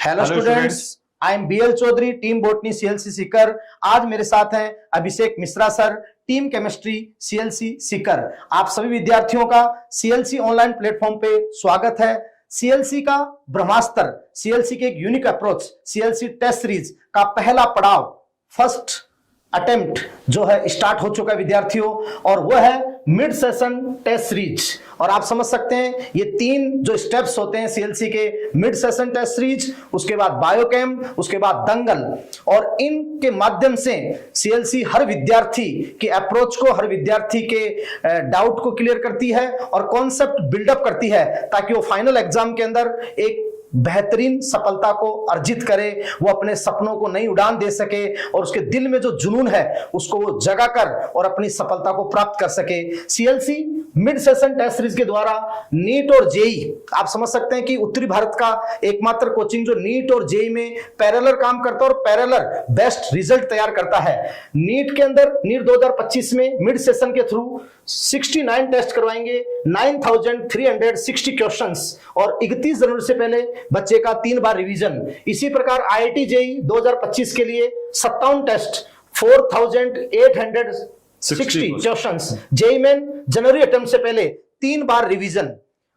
Hello students, I am B L Chaudhary, team botany CLC Sikar. आज मेरे साथ हैं Abhishek Mishra sir, team chemistry CLC Sikar. आप सभी विद्यार्थियों का सीएलसी ऑनलाइन प्लेटफॉर्म पे स्वागत है। सीएलसी का ब्रह्मास्त्र, सीएलसी के एक unique approach, CLC test series का पहला पड़ाव, फर्स्ट अटेम्प्ट जो है स्टार्ट हो चुका है विद्यार्थियों, और वह है मिड सेशन टेस्ट सीरीज। और आप समझ सकते हैं ये तीन जो स्टेप्स होते हैं सीएलसी के, मिड सेशन टेस्ट सीरीज, उसके बाद बायोकेम, उसके बाद दंगल, और इनके माध्यम से सीएलसी हर विद्यार्थी के अप्रोच को, हर विद्यार्थी के डाउट को क्लियर करती है और कॉन्सेप्ट बिल्डअप करती है, ताकि वो फाइनल एग्जाम के अंदर एक बेहतरीन सफलता को अर्जित करे, वो अपने सपनों को नई उड़ान दे सके और उसके दिल में जो जुनून है उसको वो जगा कर और अपनी सफलता को प्राप्त कर सके। CLC mid session test series के द्वारा नीट और जेई, आप समझ सकते हैं कि उत्तरी भारत का एकमात्र कोचिंग जो नीट और जेई में पैरेलल काम करता है और पैरेलल बेस्ट रिजल्ट तैयार करता है। नीट के अंदर, नीट 2025 में मिड सेशन के थ्रू 69 टेस्ट करवाएंगे, 9360 क्वेश्चंस, और 31 जनवरी से पहले बच्चे का 3 बार रिवीजन। इसी प्रकार आईआईटी जेईई 2025 के लिए 57 टेस्ट, 4860 क्वेश्चंस, जेईई मेन जनवरी अटेम्प्ट से पहले 3 बार रिवीजन।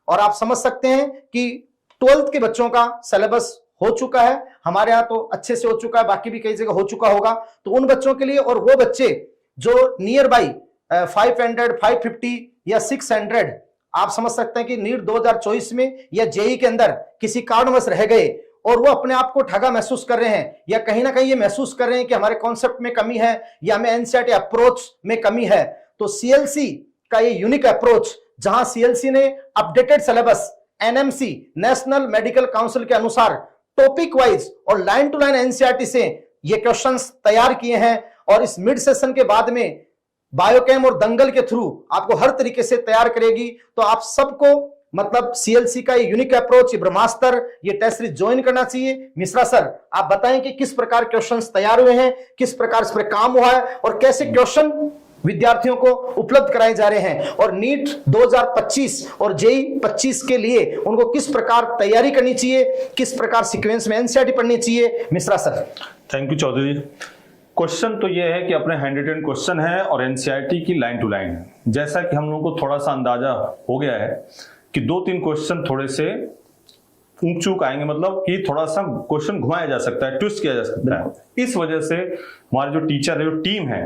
और आप समझ सकते हैं कि 12th के बच्चों का सिलेबस हो चुका है, हमारे यहाँ तो अच्छे से हो चुका है, बाकी भी कई जगह हो चुका होगा। तो उन बच्चों के लिए, और वो बच्चे जो नियर बाई 500, 550 या 600, आप समझ सकते हैं कि नीट 2024 में या जेईई के अंदर किसी कारणवश रह गए और वो अपने आप को ठगा महसूस कर रहे हैं, या कहीं ना कहीं ये महसूस कर रहे हैं कि हमारे कॉन्सेप्ट में कमी है या हमें एनसीईआरटी अप्रोच में कमी है, तो सीएलसी का ये यूनिक अप्रोच, जहां सीएलसी ने updated syllabus NMC, national medical council के अनुसार टॉपिक वाइज और लाइन टू लाइन एनसीईआरटी से ये क्वेश्चंस तैयार किए हैं, और इस मिड सेशन के बाद में बायोकेम और दंगल के थ्रू आपको हर तरीके से तैयार करेगी। तो आप सबको मतलब सीएलसी का ये यूनिक अप्रोच, ये ब्रह्मास्त्र, ये टेस्ट सीरीज ज्वाइन करना चाहिए। मिश्रा सर, आप बताएं कि किस प्रकार क्वेश्चंस तैयार हुए हैं, किस प्रकार इस पर काम हुआ है और कैसे क्वेश्चन विद्यार्थियों को उपलब्ध कराए जा रहे हैं, और नीट 2025 और जेईई 25 के लिए उनको किस प्रकार तैयारी करनी चाहिए, किस प्रकार सीक्वेंस में एनसीईआरटी पढ़नी चाहिए। Mishra sir. Thank you Chaudhary ji. Question तो ये है कि अपने हैंड रिटन क्वेश्चन है और एनसीईआरटी की लाइन टू लाइन है। जैसा कि हम लोगों को थोड़ा सा अंदाजा हो गया है कि 2-3 क्वेश्चन थोड़े से ऊंच चूक आएंगे, मतलब कि थोड़ा सा क्वेश्चन घुमाया जा सकता है, ट्विस्ट किया जा सकता है। इस वजह से हमारे जो टीचर है, जो टीम है,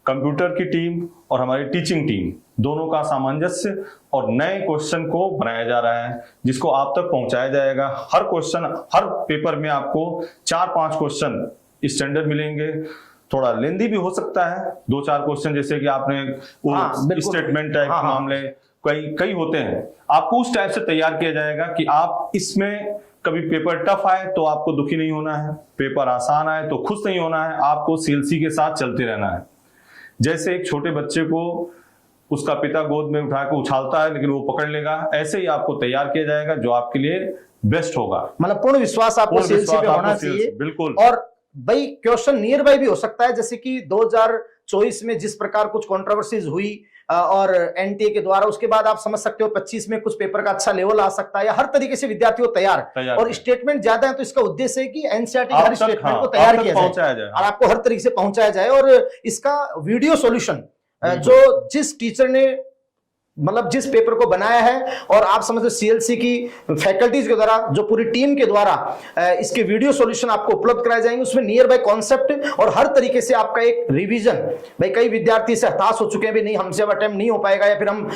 कंप्यूटर की टीम और हमारी टीचिंग टीम, दोनों का सामंजस्य और नए क्वेश्चन को बनाया जा रहा है, जिसको आप तक पहुंचाया जाएगा। हर क्वेश्चन, हर पेपर में आपको 4-5 क्वेश्चन स्टैंडर्ड मिलेंगे। थोड़ा लेंदी भी हो सकता है, 2-4 क्वेश्चन, जैसे कि आपने स्टेटमेंट टाइप के मामले कई होते हैं, आपको उस टाइप से तैयार किया जाएगा कि आप इसमें कभी पेपर टफ आए तो आपको दुखी नहीं होना है, पेपर आसान आए तो खुश नहीं होना है, आपको सीएलसी के साथ चलते रहना है। जैसे एक छोटे बच्चे को उसका पिता गोद में उठा के उछालता है लेकिन वो पकड़ लेगा, ऐसे ही आपको तैयार किया जाएगा जो आपके लिए बेस्ट होगा। मतलब पूर्ण विश्वास आपको सीएलसी पे होना चाहिए। बिल्कुल। और भाई क्वेश्चन नियर बाई भी हो सकता है, जैसे कि 2024 में जिस प्रकार कुछ कंट्रोवर्सीज हुई और एनटीए के द्वारा, उसके बाद आप समझ सकते हो 25 में कुछ पेपर का अच्छा लेवल आ सकता है, या हर तरीके से विद्यार्थी को तैयार और स्टेटमेंट ज्यादा है, तो इसका उद्देश्य है कि एनसीईआरटी हर स्टेटमेंट को तैयार किया जाए और आपको हर तरीके से पहुंचाया जाए। और इसका वीडियो सॉल्यूशन जो जिस टीचर ने मतलब जिस पेपर को बनाया है, और आप समझते सीएलसी की फैकल्टीज के द्वारा, जो पूरी टीम के द्वारा इसके वीडियो सॉल्यूशन आपको उपलब्ध कराए जाएंगे, उसमें नियर बाय कॉन्सेप्ट और हर तरीके से आपका एक रिवीजन। भाई कई विद्यार्थी से हताश हो चुके हैं, भी नहीं हमसे अब अटेम्प्ट नहीं हो पाएगा, या फिर हम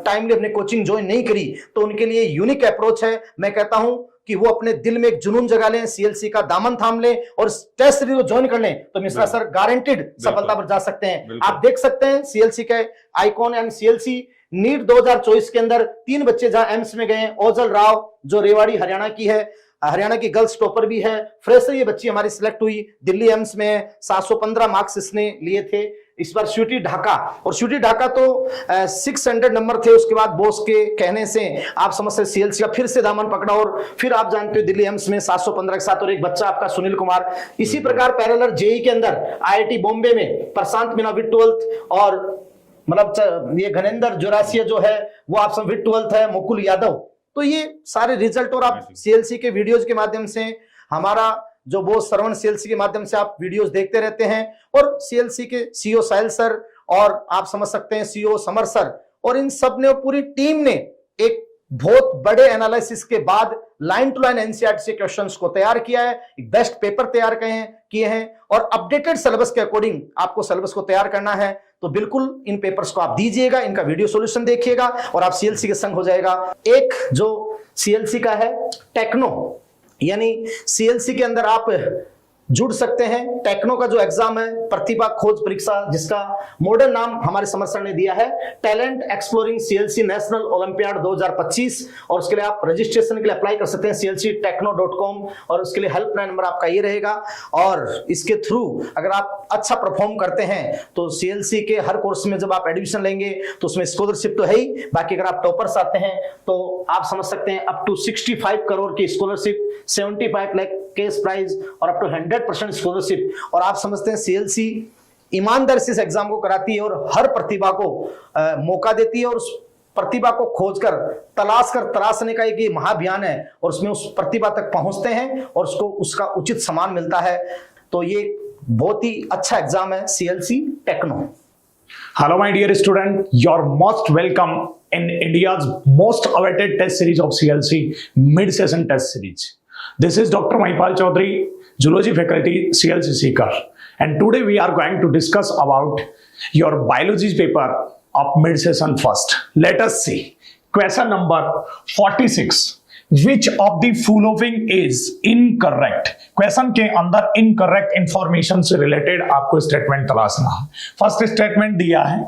टाइमली अपने कोचिंग ज्वाइन नहीं करी, तो उनके लिए यूनिक अप्रोच है। मैं कहता हूं कि वो अपने दिल में एक जुनून जगा लें, सीएलसी का दामन थाम लें और टेस्ट सीरीज को ज्वाइन कर लें, तो मिश्रा सर गारंटेड सफलता पर जा सकते हैं। आप देख सकते हैं सीएलसी के आइकॉन एंड सीएलसी नीट 2024 के अंदर 3 बच्चे जहां एम्स में गए, ओजल राव जो रेवाड़ी हरियाणा की है, हरियाणा की गर्ल्स टॉपर भी है, फ्रेशर ये बच्ची हमारी सिलेक्ट हुई, दिल्ली एम्स में 715 मार्क्स इसने लिए थे। इस बार स्वीटी ढाका, और स्वीटी ढाका तो 600 नंबर थे, उसके बाद बॉस के कहने से आप समझ सकते सीएलसी का फिर से दामन पकड़ा, और फिर आप जानते हो दिल्ली एम्स में 715 के साथ, और एक बच्चा आपका सुनील कुमार। इसी प्रकार पैरेलल जेईई के अंदर आईआईटी बॉम्बे में प्रशांत मीना विद 12th, और मतलब ये घनेंद्र जोरासिया जो है वो आप सब विद 12th है, मुकुल यादव तो ये सारे रिजल्ट, और आप सीएलसी के वीडियोज के माध्यम से, हमारा जो वो श्रवण सीएलसी के माध्यम से आप वीडियोस देखते रहते हैं, और सीएलसी के सीईओ साहिल सर, और आप समझ सकते हैं सीईओ समर सर, और इन सब ने, पूरी टीम ने एक बहुत बड़े एनालिसिस के बाद लाइन टू लाइन एनसीईआरटी से क्वेश्चंस को तैयार किया है, एक बेस्ट पेपर तैयार किए हैं, और अपडेटेड सिलेबस के अकॉर्डिंग आपको सिलेबस को तैयार करना है। तो बिल्कुल इन पेपर्स को आप दीजिएगा, इनका वीडियो सॉल्यूशन देखिएगा, और आप सीएलसी के संग हो जाएगा। एक जो सीएलसी का है टेक्नो, यानी सीएलसी के अंदर आप जुड़ सकते हैं। टेक्नो का जो एग्जाम है, प्रतिभा खोज परीक्षा, जिसका मॉडर्न नाम हमारे समर सर ने दिया है talent exploring CLC national olympiad 2025, और उसके लिए आप रजिस्ट्रेशन के लिए अप्लाई कर सकते हैं clctechno.com, और उसके लिए हेल्पलाइन नंबर आपका ये रहेगा। और इसके थ्रू अगर आप अच्छा परफॉर्म करते हैं तो सीएलसी के हर कोर्स में जब आप एडमिशन लेंगे तो उसमें स्कॉलरशिप तो है ही, बाकी अगर आप टॉपर्स आते हैं तो आप समझ सकते हैं अप टू 65 करोड़ की स्कॉलरशिप, 75 लाख कैश प्राइज, और अप टू 100% स्कॉलरशिप। और आप समझते हैं सीएलसी ईमानदारी से इस एग्जाम को कराती है और हर प्रतिभा को मौका देती है, और उस प्रतिभा को खोजकर तराशने का एक महाअभियान है, और उसमें उस प्रतिभा तक पहुंचते हैं और उसको उसका उचित सम्मान मिलता है। तो ये बहुत ही अच्छा एग्जाम है CLC techno. Hello my dear student, you're most welcome in India's most awaited test series of CLC, mid-session test series. This is Dr. Mahipal Chaudhary, Zoology faculty, CLC Seeker, and today we are going to discuss about your biology paper of mid-session first. Let us see. Question number 46. Which of the following is incorrect? Question के अंदर incorrect information से related आपको statement तलाशना है। First statement दिया है,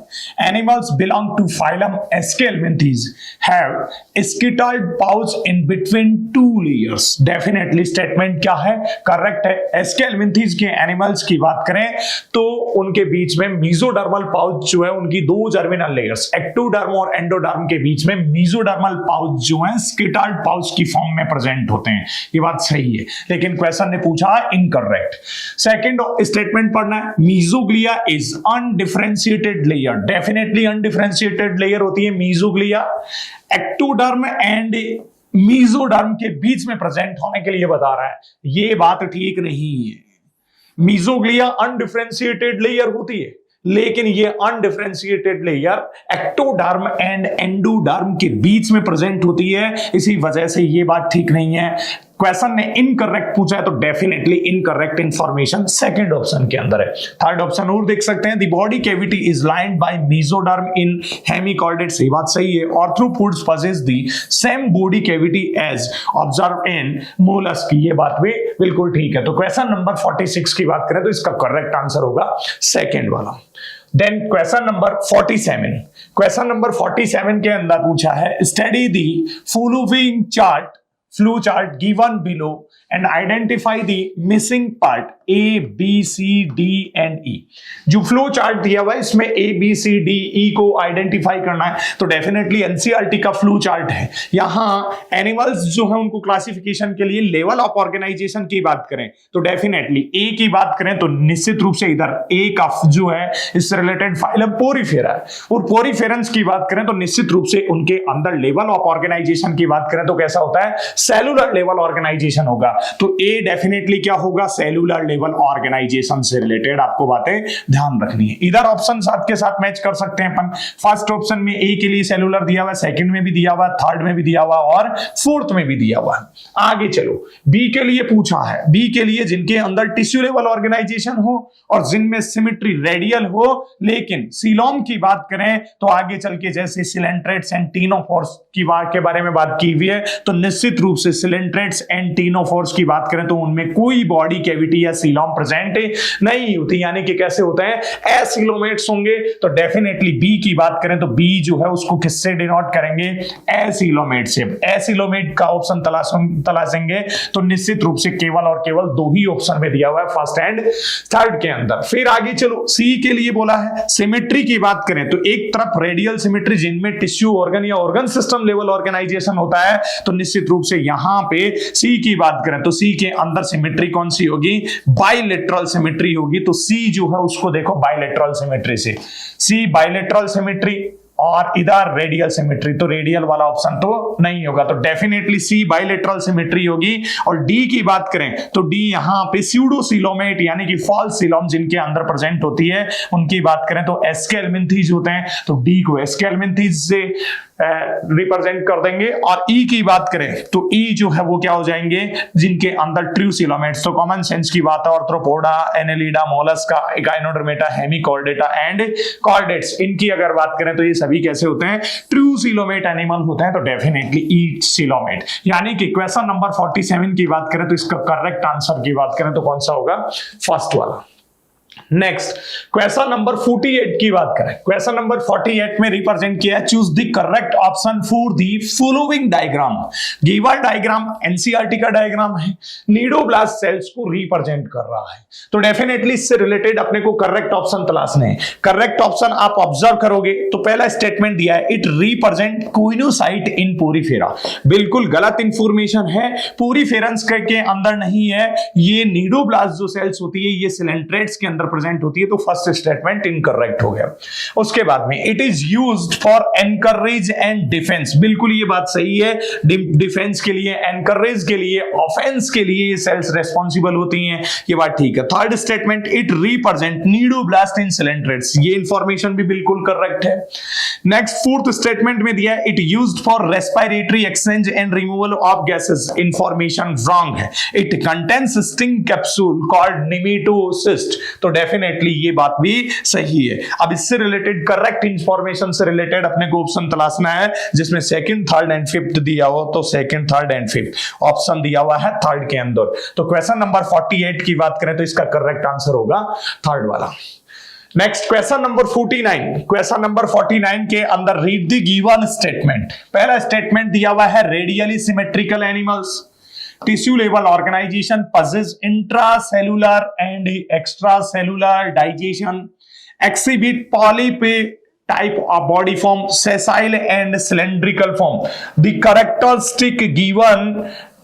animals belong to phylum aschelminthes have skittled pouch in between two layers. Definitely statement क्या है? करेक्ट है। एस्केलमिंथीज के एनिमल्स की बात करें तो उनके बीच में मीजोडर्मल पाउच जो है, उनकी दो जर्मिनल लेयर्स, एक्टोडर्म और एंडोडर्म के बीच में मीजोडर्मल पाउच जो है स्किटल्ड पाउच की फॉर्म में प्रेजेंट होते हैं। ये बात सही है, लेकिन क्वेश्चन ने पूछा इनकरेक्ट। सेकंड स्टेटमेंट पढ़ना है, mesoglea is undifferentiated layer. Definitely undifferentiated layer होती है मीजोग्लिया। एक्टोडर्म एंड मीजोडर्म के बीच में प्रेजेंट होने के लिए बता रहा है, ये बात ठीक नहीं है। मीजोग्लिया अनडिफरेंशिएटेड लेयर होती है, लेकिन ये undifferentiated layer ectoderm and endoderm के बीच में प्रेजेंट होती है, इसी वजह से ये बात ठीक नहीं है। क्वेश्चन ने इनकरेक्ट पूछा है तो definitely incorrect information second option के अंदर है। थर्ड ऑप्शन और देख सकते हैं, the body cavity is lined by mesoderm in hemichordates. ये बात सही है। Arthropods possess the same body cavity as observe in mollusc. ये बात भी बिल्कुल ठीक है। तो क्वेश्चन नंबर 46 की बात करें तो इसका करेक्ट आंसर होगा सेकंड वाला। Then question number 47। Question number 47 के अंदर पूछा है, study the following chart flow chart given below and identify the missing part A, B, C, D and E। जो फ्लो चार्ट दिया हुआ है इसमें A, B, C, D, E को आइडेंटिफाई करना है, तो डेफिनेटली एनसीईआरटी का फ्लो चार्ट है। यहाँ एनिमल्स जो है उनको क्लासिफिकेशन के लिए लेवल ऑफ ऑर्गेनाइजेशन की बात करें तो डेफिनेटली A की बात करें तो निश्चित रूप से इधर A का जो है इससे रिलेटेड फाइलम पोरीफेरा है, और पोरीफेरेंस की बात करें तो निश्चित रूप से उनके अंदर लेवल ऑफ ऑर्गेनाइजेशन की बात करें तो कैसा होता है? सेलुलर लेवल ऑर्गेनाइजेशन होगा। तो A डेफिनेटली क्या होगा? सेलुलर लेवल ऑर्गेनाइजेशन से रिलेटेड आपको बातें ध्यान रखनी है। इधर ऑप्शन साथ के साथ मैच कर सकते हैं अपन। फर्स्ट ऑप्शन में A के लिए सेलुलर दिया हुआ है, सेकंड में भी दिया हुआ है, थर्ड में भी दिया हुआ है और फोर्थ में भी दिया हुआ है। आगे चलो, B के लिए पूछा है, B के लिए जिनके अंदर टिश्यू लेवल ऑर्गेनाइजेशन हो और जिनमें सिमेट्री रेडियल हो, लेकिन सीलोम की बात करें तो आगे चल के जैसे सिलेंट्रेट्स एंड टीनोफोर्स की बात के बारे में बात की हुई है, तो निश्चित रूप से सिलेंट्रेट्स एंड टीनोफोर्स की बात करें तो उनमें कोई बॉडी कैविटी या सीलोम प्रेजेंट नहीं होती, यानी कि कैसे होते हैं? एसिलोमेट्स होंगे। तो डेफिनेटली बी की बात करें तो बी जो है उसको किससे डिनोट करेंगे? एसिलोमेट से। एसिलोमेट का ऑप्शन तलाशेंगे तो निश्चित रूप से केवल और केवल दो ही ऑप्शन में दिया हुआ है, फर्स्ट एंड थर्ड के अंदर। फिर आगे चलो, सी के लिए बोला है सिमेट्री की बात करें तो एक तरफ रेडियल सिमेट्री जिनमें टिश्यू ऑर्गन या ऑर्गन सिस्टम लेवल ऑर्गेनाइजेशन होता है, तो निश्चित रूप से यहां पे सी की बात करें तो सी के अंदर सिमेट्री कौन सी होगी? बाइलेटरल सिमेट्री होगी। तो सी जो है उसको देखो बाइलेटरल सिमेट्री से, सी बाइलेटरल सिमेट्री और इधर रेडियल सिमेट्री, तो रेडियल वाला ऑप्शन तो नहीं होगा, तो डेफिनेटली सी बाइलेटरल सिमेट्री होगी। और डी की बात करें तो डी यहां पे स्यूडोसिलोमेट यानी कि फॉल्स सिलोम जिनके अंदर प्रेजेंट होती है उनकी बात करें तो एस्केलमिंथीज होते हैं, तो डी को एस्केलमिंथीज से रिप्रेजेंट कर देंगे। और ई की बात करें तो ई जो है वो क्या हो जाएंगे, जिनके अंदर ट्रू सिलोमेट्स, तो कॉमन सेंस की बात है arthropoda, annelida, mollusca, echinodermata, hemichordata and chordates, इनकी अगर बात करें तो ये सभी कैसे होते हैं, ट्रू सिलोमेट एनिमल होते हैं, तो डेफिनेटली ई सिलोमेट। यानी कि क्वेश्चन नंबर 47 की बात करें तो इसका करेक्ट आंसर की बात करें तो कौन सा होगा, फर्स्ट वाला। नेक्स्ट क्वेश्चन नंबर 48 की बात करें, क्वेश्चन नंबर 48 में रिप्रेजेंट किया है choose the correct option for the following diagram. Given diagram NCERT का डायग्राम है, नीडोब्लास्ट सेल्स को रिप्रेजेंट कर रहा है, तो डेफिनेटली इससे रिलेटेड अपने को करेक्ट ऑप्शन तलाशने हैं। करेक्ट ऑप्शन आप ऑब्जर्व करोगे तो पहला स्टेटमेंट दिया है, it represent coenocyte in Porifera, बिल्कुल गलत इंफॉर्मेशन है, पोरीफेरंस के अंदर नहीं है, ये नीडोब्लास्ट जो सेल्स होती है ये सिलेंट्रेट्स के अंदर प्रेजेंट होती है, तो फर्स्ट स्टेटमेंट इनकरेक्ट हो गया। उसके बाद में it is used for encourage and defence, बिल्कुल ये बात सही है, डिफेंस के लिए, एनकरेज के लिए, ऑफेंस के लिए ये सेल्स रेस्पॉन्सिबल होती हैं, ये बात ठीक है। Third statement it represent cnidoblast in coelenterates, ये इंफॉर्मेशन भी बिल्कुल करेक्ट है। नेक्स्ट फोर्थ स्टेटमेंट में दिया है it used for respiratory exchange and removal of gases, information wrong है। It contains sting capsule called nematocyst, तो डेफिनेटली ये बात भी सही है। अब इससे रिलेटेड करेक्ट इंफॉर्मेशन से रिलेटेड अपने को ऑप्शन तलाशना है जिसमें सेकंड, थर्ड एंड फिफ्थ दिया हो, तो second, third and fifth option दिया हुआ है थर्ड के अंदर, तो क्वेश्चन नंबर 48 की बात करें तो इसका करेक्ट आंसर होगा थर्ड वाला। Next question number 49, question number 49 के अंदर रीड द गिवन स्टेटमेंट। पहला स्टेटमेंट दिया हुआ है radially symmetrical animals tissue level organization possess intracellular and extracellular digestion, exhibit polyp type of body form, sessile and cylindrical form. The characteristic given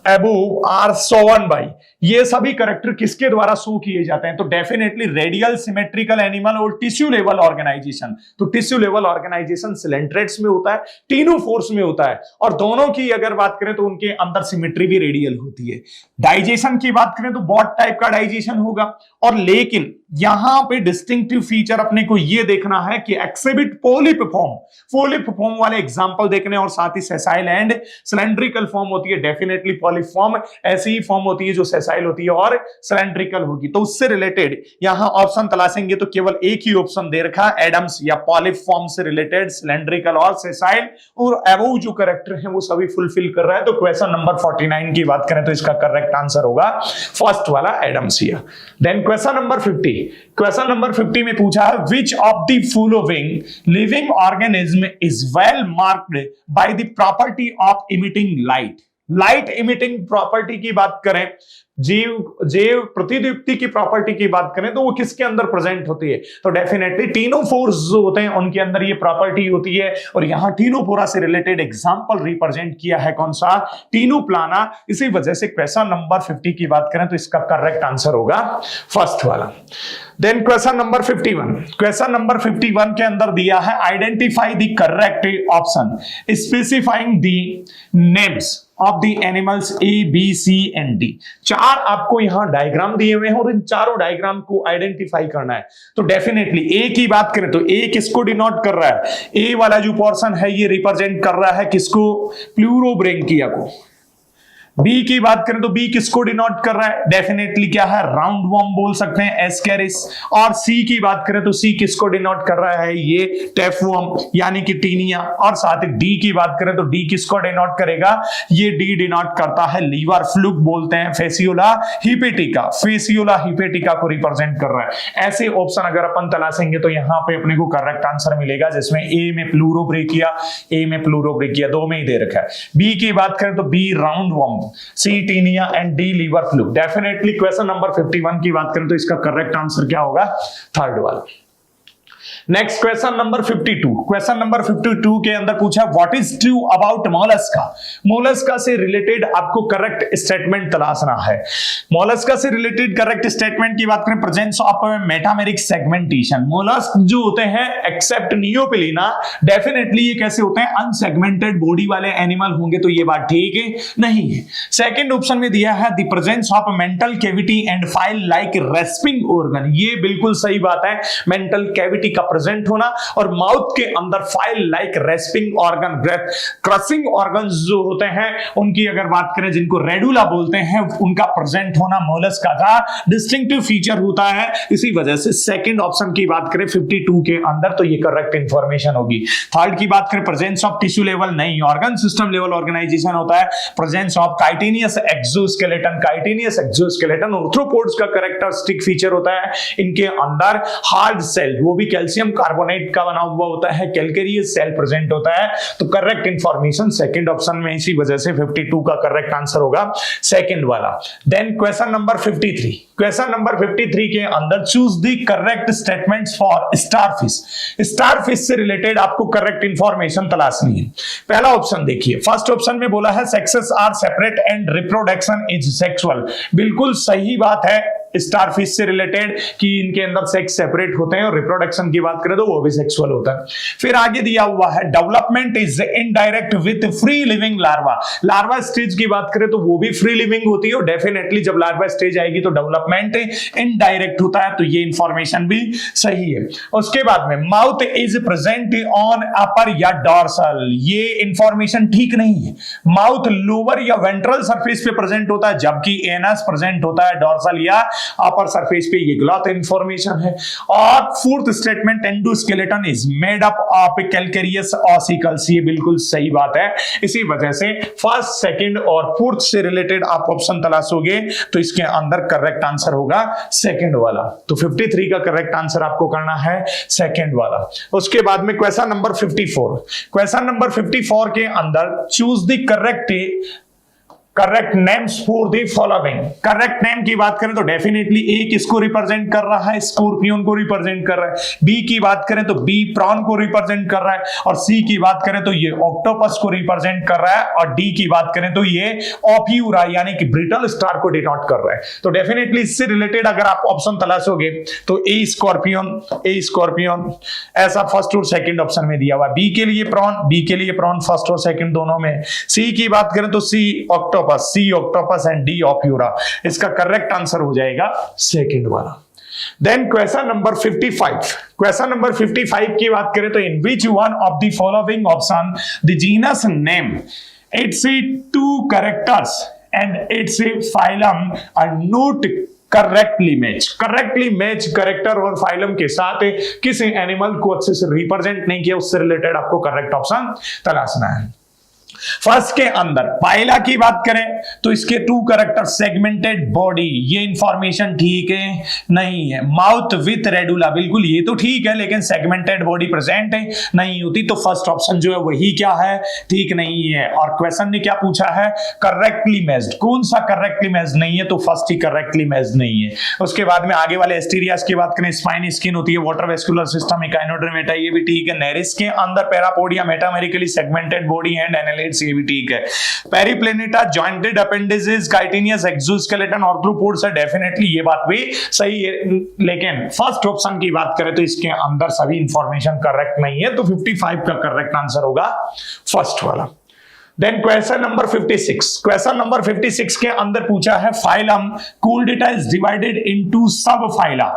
above are shown by, ये सभी character किसके द्वारा show किए जाते हैं, तो डेफिनेटली रेडियल सिमेट्रिकल एनिमल और tissue level organisation, तो टिश्यू लेवल ऑर्गेनाइजेशन सिलेंट्रेट्स में होता है, टीनोफोर्स में होता है, और दोनों की अगर बात करें तो उनके अंदर सिमेट्री भी रेडियल होती है। डाइजेशन की बात करें तो बॉट टाइप का डाइजेशन होगा, और लेकिन यहां पे डिस्टिंक्टिव फीचर अपने को ये देखना है कि एक्सिबिट पोलिप फॉर्म वाले एग्जांपल देखने, और साथ ही सेसाइल एंड सिलेंड्रिकल फॉर्म होती है, डेफिनेटली पॉलिप फॉर्म ऐसी ही फॉर्म होती है जो सेसाइल होती है और सिलेंड्रिकल होगी, तो उससे रिलेटेड यहां ऑप्शन तलाशेंगे तो केवल एक ही ऑप्शन दे रखा है, एडम्स या पॉलिप फॉर्म से रिलेटेड सिलेंड्रिकल और सेसाइल, और अबव जो करेक्टर है वो सभी फुलफिल कर रहा है, तो क्वेश्चन नंबर 49 की बात करें तो इसका करेक्ट आंसर होगा फर्स्ट वाला Adamsia. Then question number 50, question number 50 में पूछा है which of the following living organism is well marked by the property of emitting light. Light emitting property की बात करें, जीव प्रतिदीप्ति की प्रॉपर्टी की बात करें तो वो किसके अंदर प्रेजेंट होती है, तो डेफिनेटली टीनोफोर्स जो होते हैं उनके अंदर ये प्रॉपर्टी होती है, और यहां टीनोफोरा से रिलेटेड एग्जांपल रिप्रेजेंट किया है कौन सा, टीनोप्लाना। इसी वजह से क्वेश्चन नंबर 50 की बात करें तो इसका करेक्ट आंसर होगा फर्स्ट वाला। Then question number 51, question number 51 के अंदर दिया है identify the correct option specifying the names of the animals A B C and D. चार आपको यहां डायग्राम दिए हुए हैं और इन चारों डायग्राम को आइडेंटिफाई करना है, तो डेफिनेटली ए की बात करें तो ए किसको डिनोट कर रहा है, ए वाला जो पोर्शन है ये रिप्रेजेंट कर रहा है किसको, प्लूरोब्रेंकिया को। बी की बात करें तो बी किसको डिनोट कर रहा है, डेफिनेटली क्या है, राउंड वर्म बोल सकते हैं, एस्केरिस। और सी की बात करें तो सी किसको डिनोट कर रहा है, ये टेफवर्म यानी कि टीनिया। और साथ ही डी की बात करें तो डी किसको डिनोट करेगा, ये डी डिनोट करता है लीवर फ्लूक बोलते हैं, फेसियोला हिपेटिका, फेसियोला हिपेटिका को रिप्रेजेंट कर रहा है। ऐसे ऑप्शन अगर अपन तलाशेंगे तो यहां पे अपने को करेक्ट आंसर मिलेगा, जिसमें ए में प्लूरोब्रेकिया, ए में प्लूरोब्रेकिया, दो में ही दे रखा है। बी की बात करें तो B roundworm, C taenia and D liver fluke. Definitely question number 51 की बात करें तो इसका करेक्ट आंसर क्या होगा, थर्ड वाला। Next question number 52। Question number 52 के अंदर पूछा what is true about Mollusca. Mollusca से रिलेटेड आपको करेक्ट स्टेटमेंट तलाशना है। मोलस्का से रिलेटेड करेक्ट स्टेटमेंट की बात करें, presence of metameric segmentation. Mollusc जो होते हैं एक्सेप्ट नियोपिलीना, डेफिनेटली ये कैसे होते हैं, अनसेगमेंटेड बॉडी वाले एनिमल होंगे, तो ये बात ठीक है नहीं है। सेकंड ऑप्शन में दिया है the presence of mantle cavity and file like respiring organ. ये बिल्कुल सही बात है, मेंटल कैविटी का प्रेजेंट होना और माउथ के अंदर file like respiring organ, crossing organs जो होते हैं उनकी अगर बात करें, जिनको रेडुला बोलते हैं, उनका प्रेजेंट होना मोलस्का का डिस्टिंक्टिव फीचर होता है। इसी वजह से सेकंड ऑप्शन की बात करें 52 के अंदर तो ये करेक्ट इंफॉर्मेशन होगी। थर्ड की बात करें प्रेजेंस ऑफ टिश्यू लेवल, नहीं, ऑर्गन सिस्टम लेवल ऑर्गेनाइजेशन होता है। Presence of chitinous exoskeleton, chitinous exoskeleton arthropods का कैरेक्टरिस्टिक फीचर होता है। इनके अंदर हार्ड सेल, वो भी कैल्शियम कार्बोनेट का बना हुआ होता है, कैलकेरियस सेल प्रेजेंट होता है। तो करेक्ट इंफॉर्मेशन सेकंड ऑप्शन में, इसी वजह से 52 का करेक्ट आंसर होगा सेकंड वाला। Then question number 53। Question number 53 के अंदर choose the correct statements for starfish. Starfish से रिलेटेड आपको करेक्ट इंफॉर्मेशन तलाशनी है। पहला ऑप्शन देखिए, फर्स्ट ऑप्शन में बोला है sexes are separate and reproduction is sexual. बिल्कुल सही बात है स्टारफिश से रिलेटेड कि इनके अंदर सेक्स सेपरेट होते हैं और रिप्रोडक्शन की बात करें तो वो भी सेक्सुअल होता है। फिर आगे दिया हुआ है development is indirect with free living larva. Larva stage की बात करें तो वो भी फ्री लिविंग होती है और डेफिनेटली जब लार्वा स्टेज आएगी तो डेवलपमेंट इनडायरेक्ट होता है, तो ये इंफॉर्मेशन भी सही है। उसके बाद में माउथ इज प्रेजेंट ऑन अपर या डॉर्सल, ये इंफॉर्मेशन ठीक नहीं है। माउथ लोअर या वेंट्रल सरफेस पे प्रेजेंट होता है, जबकि एनस प्रेजेंट होता है डॉर्सल या अपर सरफेस पे, ये गलत इंफॉर्मेशन है। और fourth statement endoskeleton is made up of calcareous ossicles, ये बिल्कुल सही बात है। इसी वजह से फर्स्ट, सेकंड और फोर्थ से रिलेटेड आप ऑप्शन तलाशोगे तो इसके अंदर करेक्ट आंसर होगा सेकंड वाला। तो 53 का करेक्ट आंसर आपको करना है सेकंड वाला। उसके बाद में क्वेश्चन नंबर 54। क्वेश्चन नंबर 54 के अंदर choose the correct names for the following. Correct name की बात करें तो डेफिनेटली ए किसको रिप्रेजेंट कर रहा है, स्कॉर्पियन को रिप्रेजेंट कर रहा है। बी की बात करें तो बी प्रॉन को रिप्रेजेंट कर रहा है और सी की बात करें तो ये ऑक्टोपस को रिप्रेजेंट कर रहा है और डी की बात करें तो ये ऑप्यूरा यानी कि ब्रिटल स्टार को डिनोट कर रहा है। तो डेफिनेटली इससे रिलेटेड अगर आप ऑप्शन तलाशोगे तो ए स्कॉर्पियन ऐसा फर्स्ट और सेकंड ऑप्शन में दिया हुआ। बी के लिए प्रॉन फर्स्ट और सेकंड दोनों में। सी की बात करें तो C octopus and D ophiura, इसका करेक्ट आंसर हो जाएगा सेकंड वाला। Then question number 55। Question number 55 की बात करें तो in which one of the following option the genus name its two characters and its phylum are not correctly matched character और phylum के साथ किसी एनिमल को अच्छे से रिप्रेजेंट नहीं किया, उससे रिलेटेड आपको करेक्ट ऑप्शन तलाशना है। फर्स्ट के अंदर पाइला की बात करें तो इसके टू कैरेक्टर, सेगमेंटेड बॉडी, ये इंफॉर्मेशन ठीक है नहीं है। माउथ विथ रेडुला, बिल्कुल ये तो ठीक है, लेकिन सेगमेंटेड बॉडी प्रेजेंट है नहीं होती, तो फर्स्ट ऑप्शन जो है वही क्या है, ठीक नहीं है। और क्वेश्चन ने क्या पूछा है, करेक्टली मैच्ड, कौन सा करेक्टली मैच्ड नहीं है, तो फर्स्ट ही करेक्टली मैच्ड नहीं है। उसके बाद में आगे वाले एस्टीरियास की बात करें, स्पाइन स्किन होती है, वाटर वेस्कुलर सिस्टम, इकाइनोडर्मेटा, ये भी ठीक है। नेरिस के अंदर parapodia, metamerically segmented body and annelids, ये भी ठीक है। Periplaneta, jointed appendages, chitinous exoskeleton, arthropods है, डेफिनेटली ये बात भी सही है। लेकिन फर्स्ट ऑप्शन की बात करें तो इसके अंदर सभी इंफॉर्मेशन करेक्ट नहीं है, तो 55 का करेक्ट आंसर होगा फर्स्ट वाला। Then question number 56। Question number 56 के अंदर पूछा है phylum chordata is divided into sub phyla.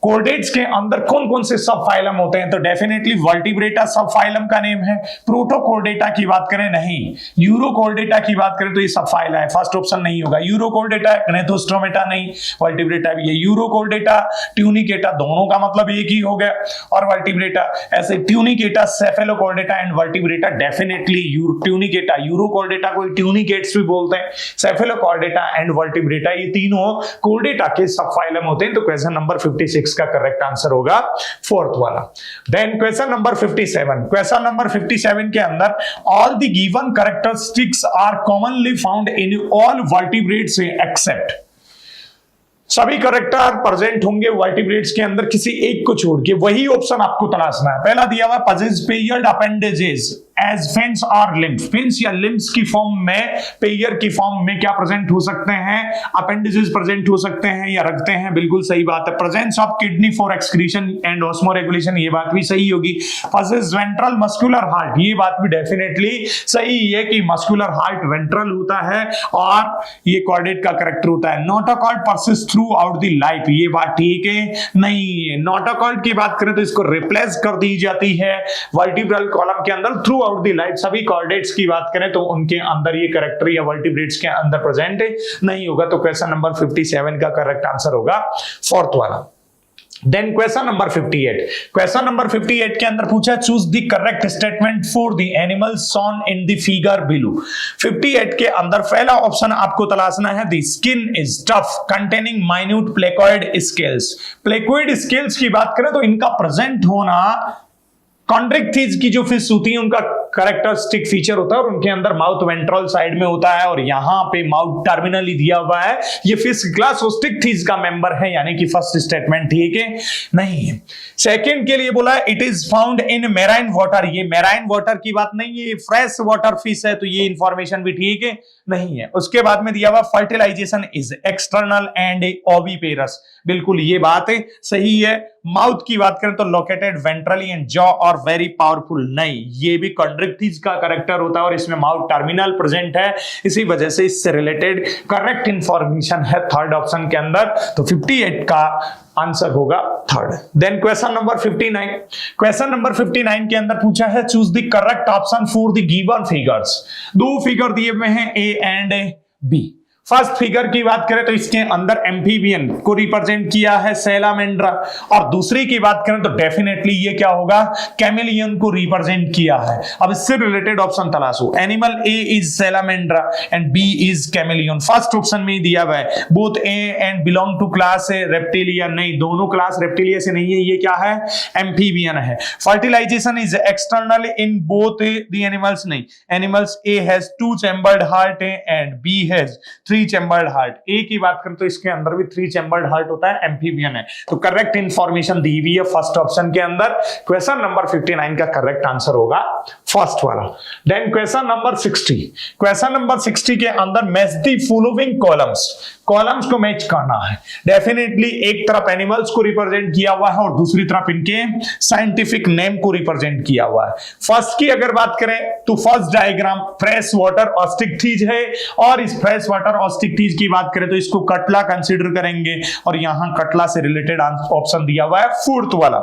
Chordates के अंदर कौन कौन से सब फाइलम होते हैं, तो डेफिनेटली वर्टिब्रेटा सब फाइलम का नेम है। प्रोटोकोर्डेटा की बात करें नहीं, यूरोकोर्डेटा की बात करें तो ये सब फाइला है, फर्स्ट ऑप्शन नहीं होगा। यूरोकोर्डेटा, ग्नेथोस्ट्रोमेटा नहीं, वर्टिब्रेटा भी है। यूरोकोर्डेटा, ट्यूनिकेटा, दोनों का मतलब एक ही हो गया, और वर्टिब्रेटा ऐसे tunicata, cephalochordata and vertebrata, definitely tunicata, urochordata को ट्यूनिकेट्स भी बोलते हैं, सेफेलोकोर्डेटा एंड वर्टिब्रेटा, ये तीनों कोर्डेटा के सब फाइलम होते हैं। तो क्वेश्चन नंबर 56 का करेक्ट आंसर होगा फोर्थ वाला। Then question number 57। Question number 57 के अंदर all the given characteristics are commonly found in all vertebrates except. सभी करेक्टर प्रेजेंट होंगे वर्टिब्रेट्स के अंदर किसी एक को छोड़ के, वही ऑप्शन आपको तलाशना है। पहला दिया हुआ possess paired appendages as fins और लिम्स, फिन्स या लिम्स की फॉर्म में, पेयर की फॉर्म में क्या प्रेजेंट हो सकते हैं, अपेंडेजेस प्रेजेंट हो सकते हैं या रखते हैं, बिल्कुल सही बात है। Presence of kidney for excretion and osmoregulation, ये बात भी सही होगी। पजेस वेंट्रल मस्कुलर हार्ट, ये बात भी डेफिनेटली सही है कि मस्कुलर हार्ट वेंट्रल होता है और ये कॉर्डेट का करेक्टर होता है। Notochord persist through out the life, ये बात ठीक है नहीं है। नोटोकॉर्ड की बात करें तो इसको रिप्लेस कर दी जाती है वर्टिब्रल कॉलम के अंदर थ्रू आउट द लाइफ। सभी कॉर्डेट्स की बात करें तो उनके अंदर ये करेक्टर या वर्टिब्रेट्स के अंदर प्रेजेंट नहीं होगा। तो क्वेश्चन नंबर 57 का करेक्ट आंसर होगा फोर्थ वाला। Then question number 58, question number 58 के अंदर पूछा choose the correct statement for the animals shown in the figure below. 58 के अंदर पहला ऑप्शन आपको तलाशना है, the skin is tough containing minute placoid scales. Placoid scales की बात करें तो इनका प्रेजेंट होना कॉन्ड्रिक्थिज की जो फिश होती है उनका कैरेक्टरिस्टिक फीचर होता है और उनके अंदर माउथ वेंट्रल साइड में होता है और यहां पे माउथ टर्मिनली दिया हुआ है। ये फिश क्लास ओस्टिकथिज का मेंबर है, यानी कि फर्स्ट स्टेटमेंट ठीक है नहीं है। सेकंड के लिए बोला it is found in marine water, ये मैराइन वाटर की बात नहीं है, ये फ्रेश वाटर फिश है, तो ये इंफॉर्मेशन भी ठीक है नहीं है। उसके बाद में दिया हुआ fertilization is external and oviparous, बिल्कुल ये बात है सही है। माउथ की बात करें तो लोकेटेड वेंट्रली एंड जॉ और वेरी पावरफुल, नहीं, ये भी कॉन्ड्रिक्थिज का करेक्टर होता है और इसमें माउथ टर्मिनल प्रेजेंट है, इसी वजह से इससे रिलेटेड करेक्ट इंफॉर्मेशन है थर्ड ऑप्शन के अंदर। तो 58 का आंसर होगा third. Then question number 59, question number 59 के अंदर पूछा है choose the correct option for the given figures. दो फिगर दिए हुए हैं A and B. First figure की बात करें तो इसके अंदर एम्फीबियन को रिप्रेजेंट किया है सैलामेंड्रा, और दूसरी की बात करें तो डेफिनेटली ये क्या होगा, कैमेलियन को रिप्रेजेंट किया है। अब इससे रिलेटेड ऑप्शन तलाशो। Animal A is salamandra and B is chameleon. First option में दिया हुआ है both A and belong to class reptilia, नहीं, दोनों क्लास रेप्टिलिया से नहीं है, ये क्या है, एम्फीबियन है। Fertilisation is external in both the animals, नहीं, animals A has 2 chambered heart and B has 3 chambered heart. A की बात करें तो इसके अंदर भी 3 चैम्बर्ड हार्ट होता है, एम्फीबियन है। तो करेक्ट इंफॉर्मेशन दी हुई है फर्स्ट ऑप्शन के अंदर। क्वेश्चन नंबर 59 का करेक्ट आंसर होगा फर्स्ट वाला। Then question number 60, question number 60 के अंदर match the following columns, columns को मैच करना है। डेफिनेटली एक तरफ एनिमल्स को रिप्रेजेंट किया हुआ है और दूसरी तरफ इनके साइंटिफिक नेम को रिप्रेजेंट किया हुआ है। फर्स्ट की अगर बात करें तो फर्स्ट डायग्राम फ्रेश वाटर ऑस्टिकथिज है, और इस फ्रेश वाटर ऑस्टिकथिज की बात करें तो इसको कटला कंसीडर करेंगे और यहां कटला से रिलेटेड ऑप्शन दिया हुआ है फोर्थ वाला।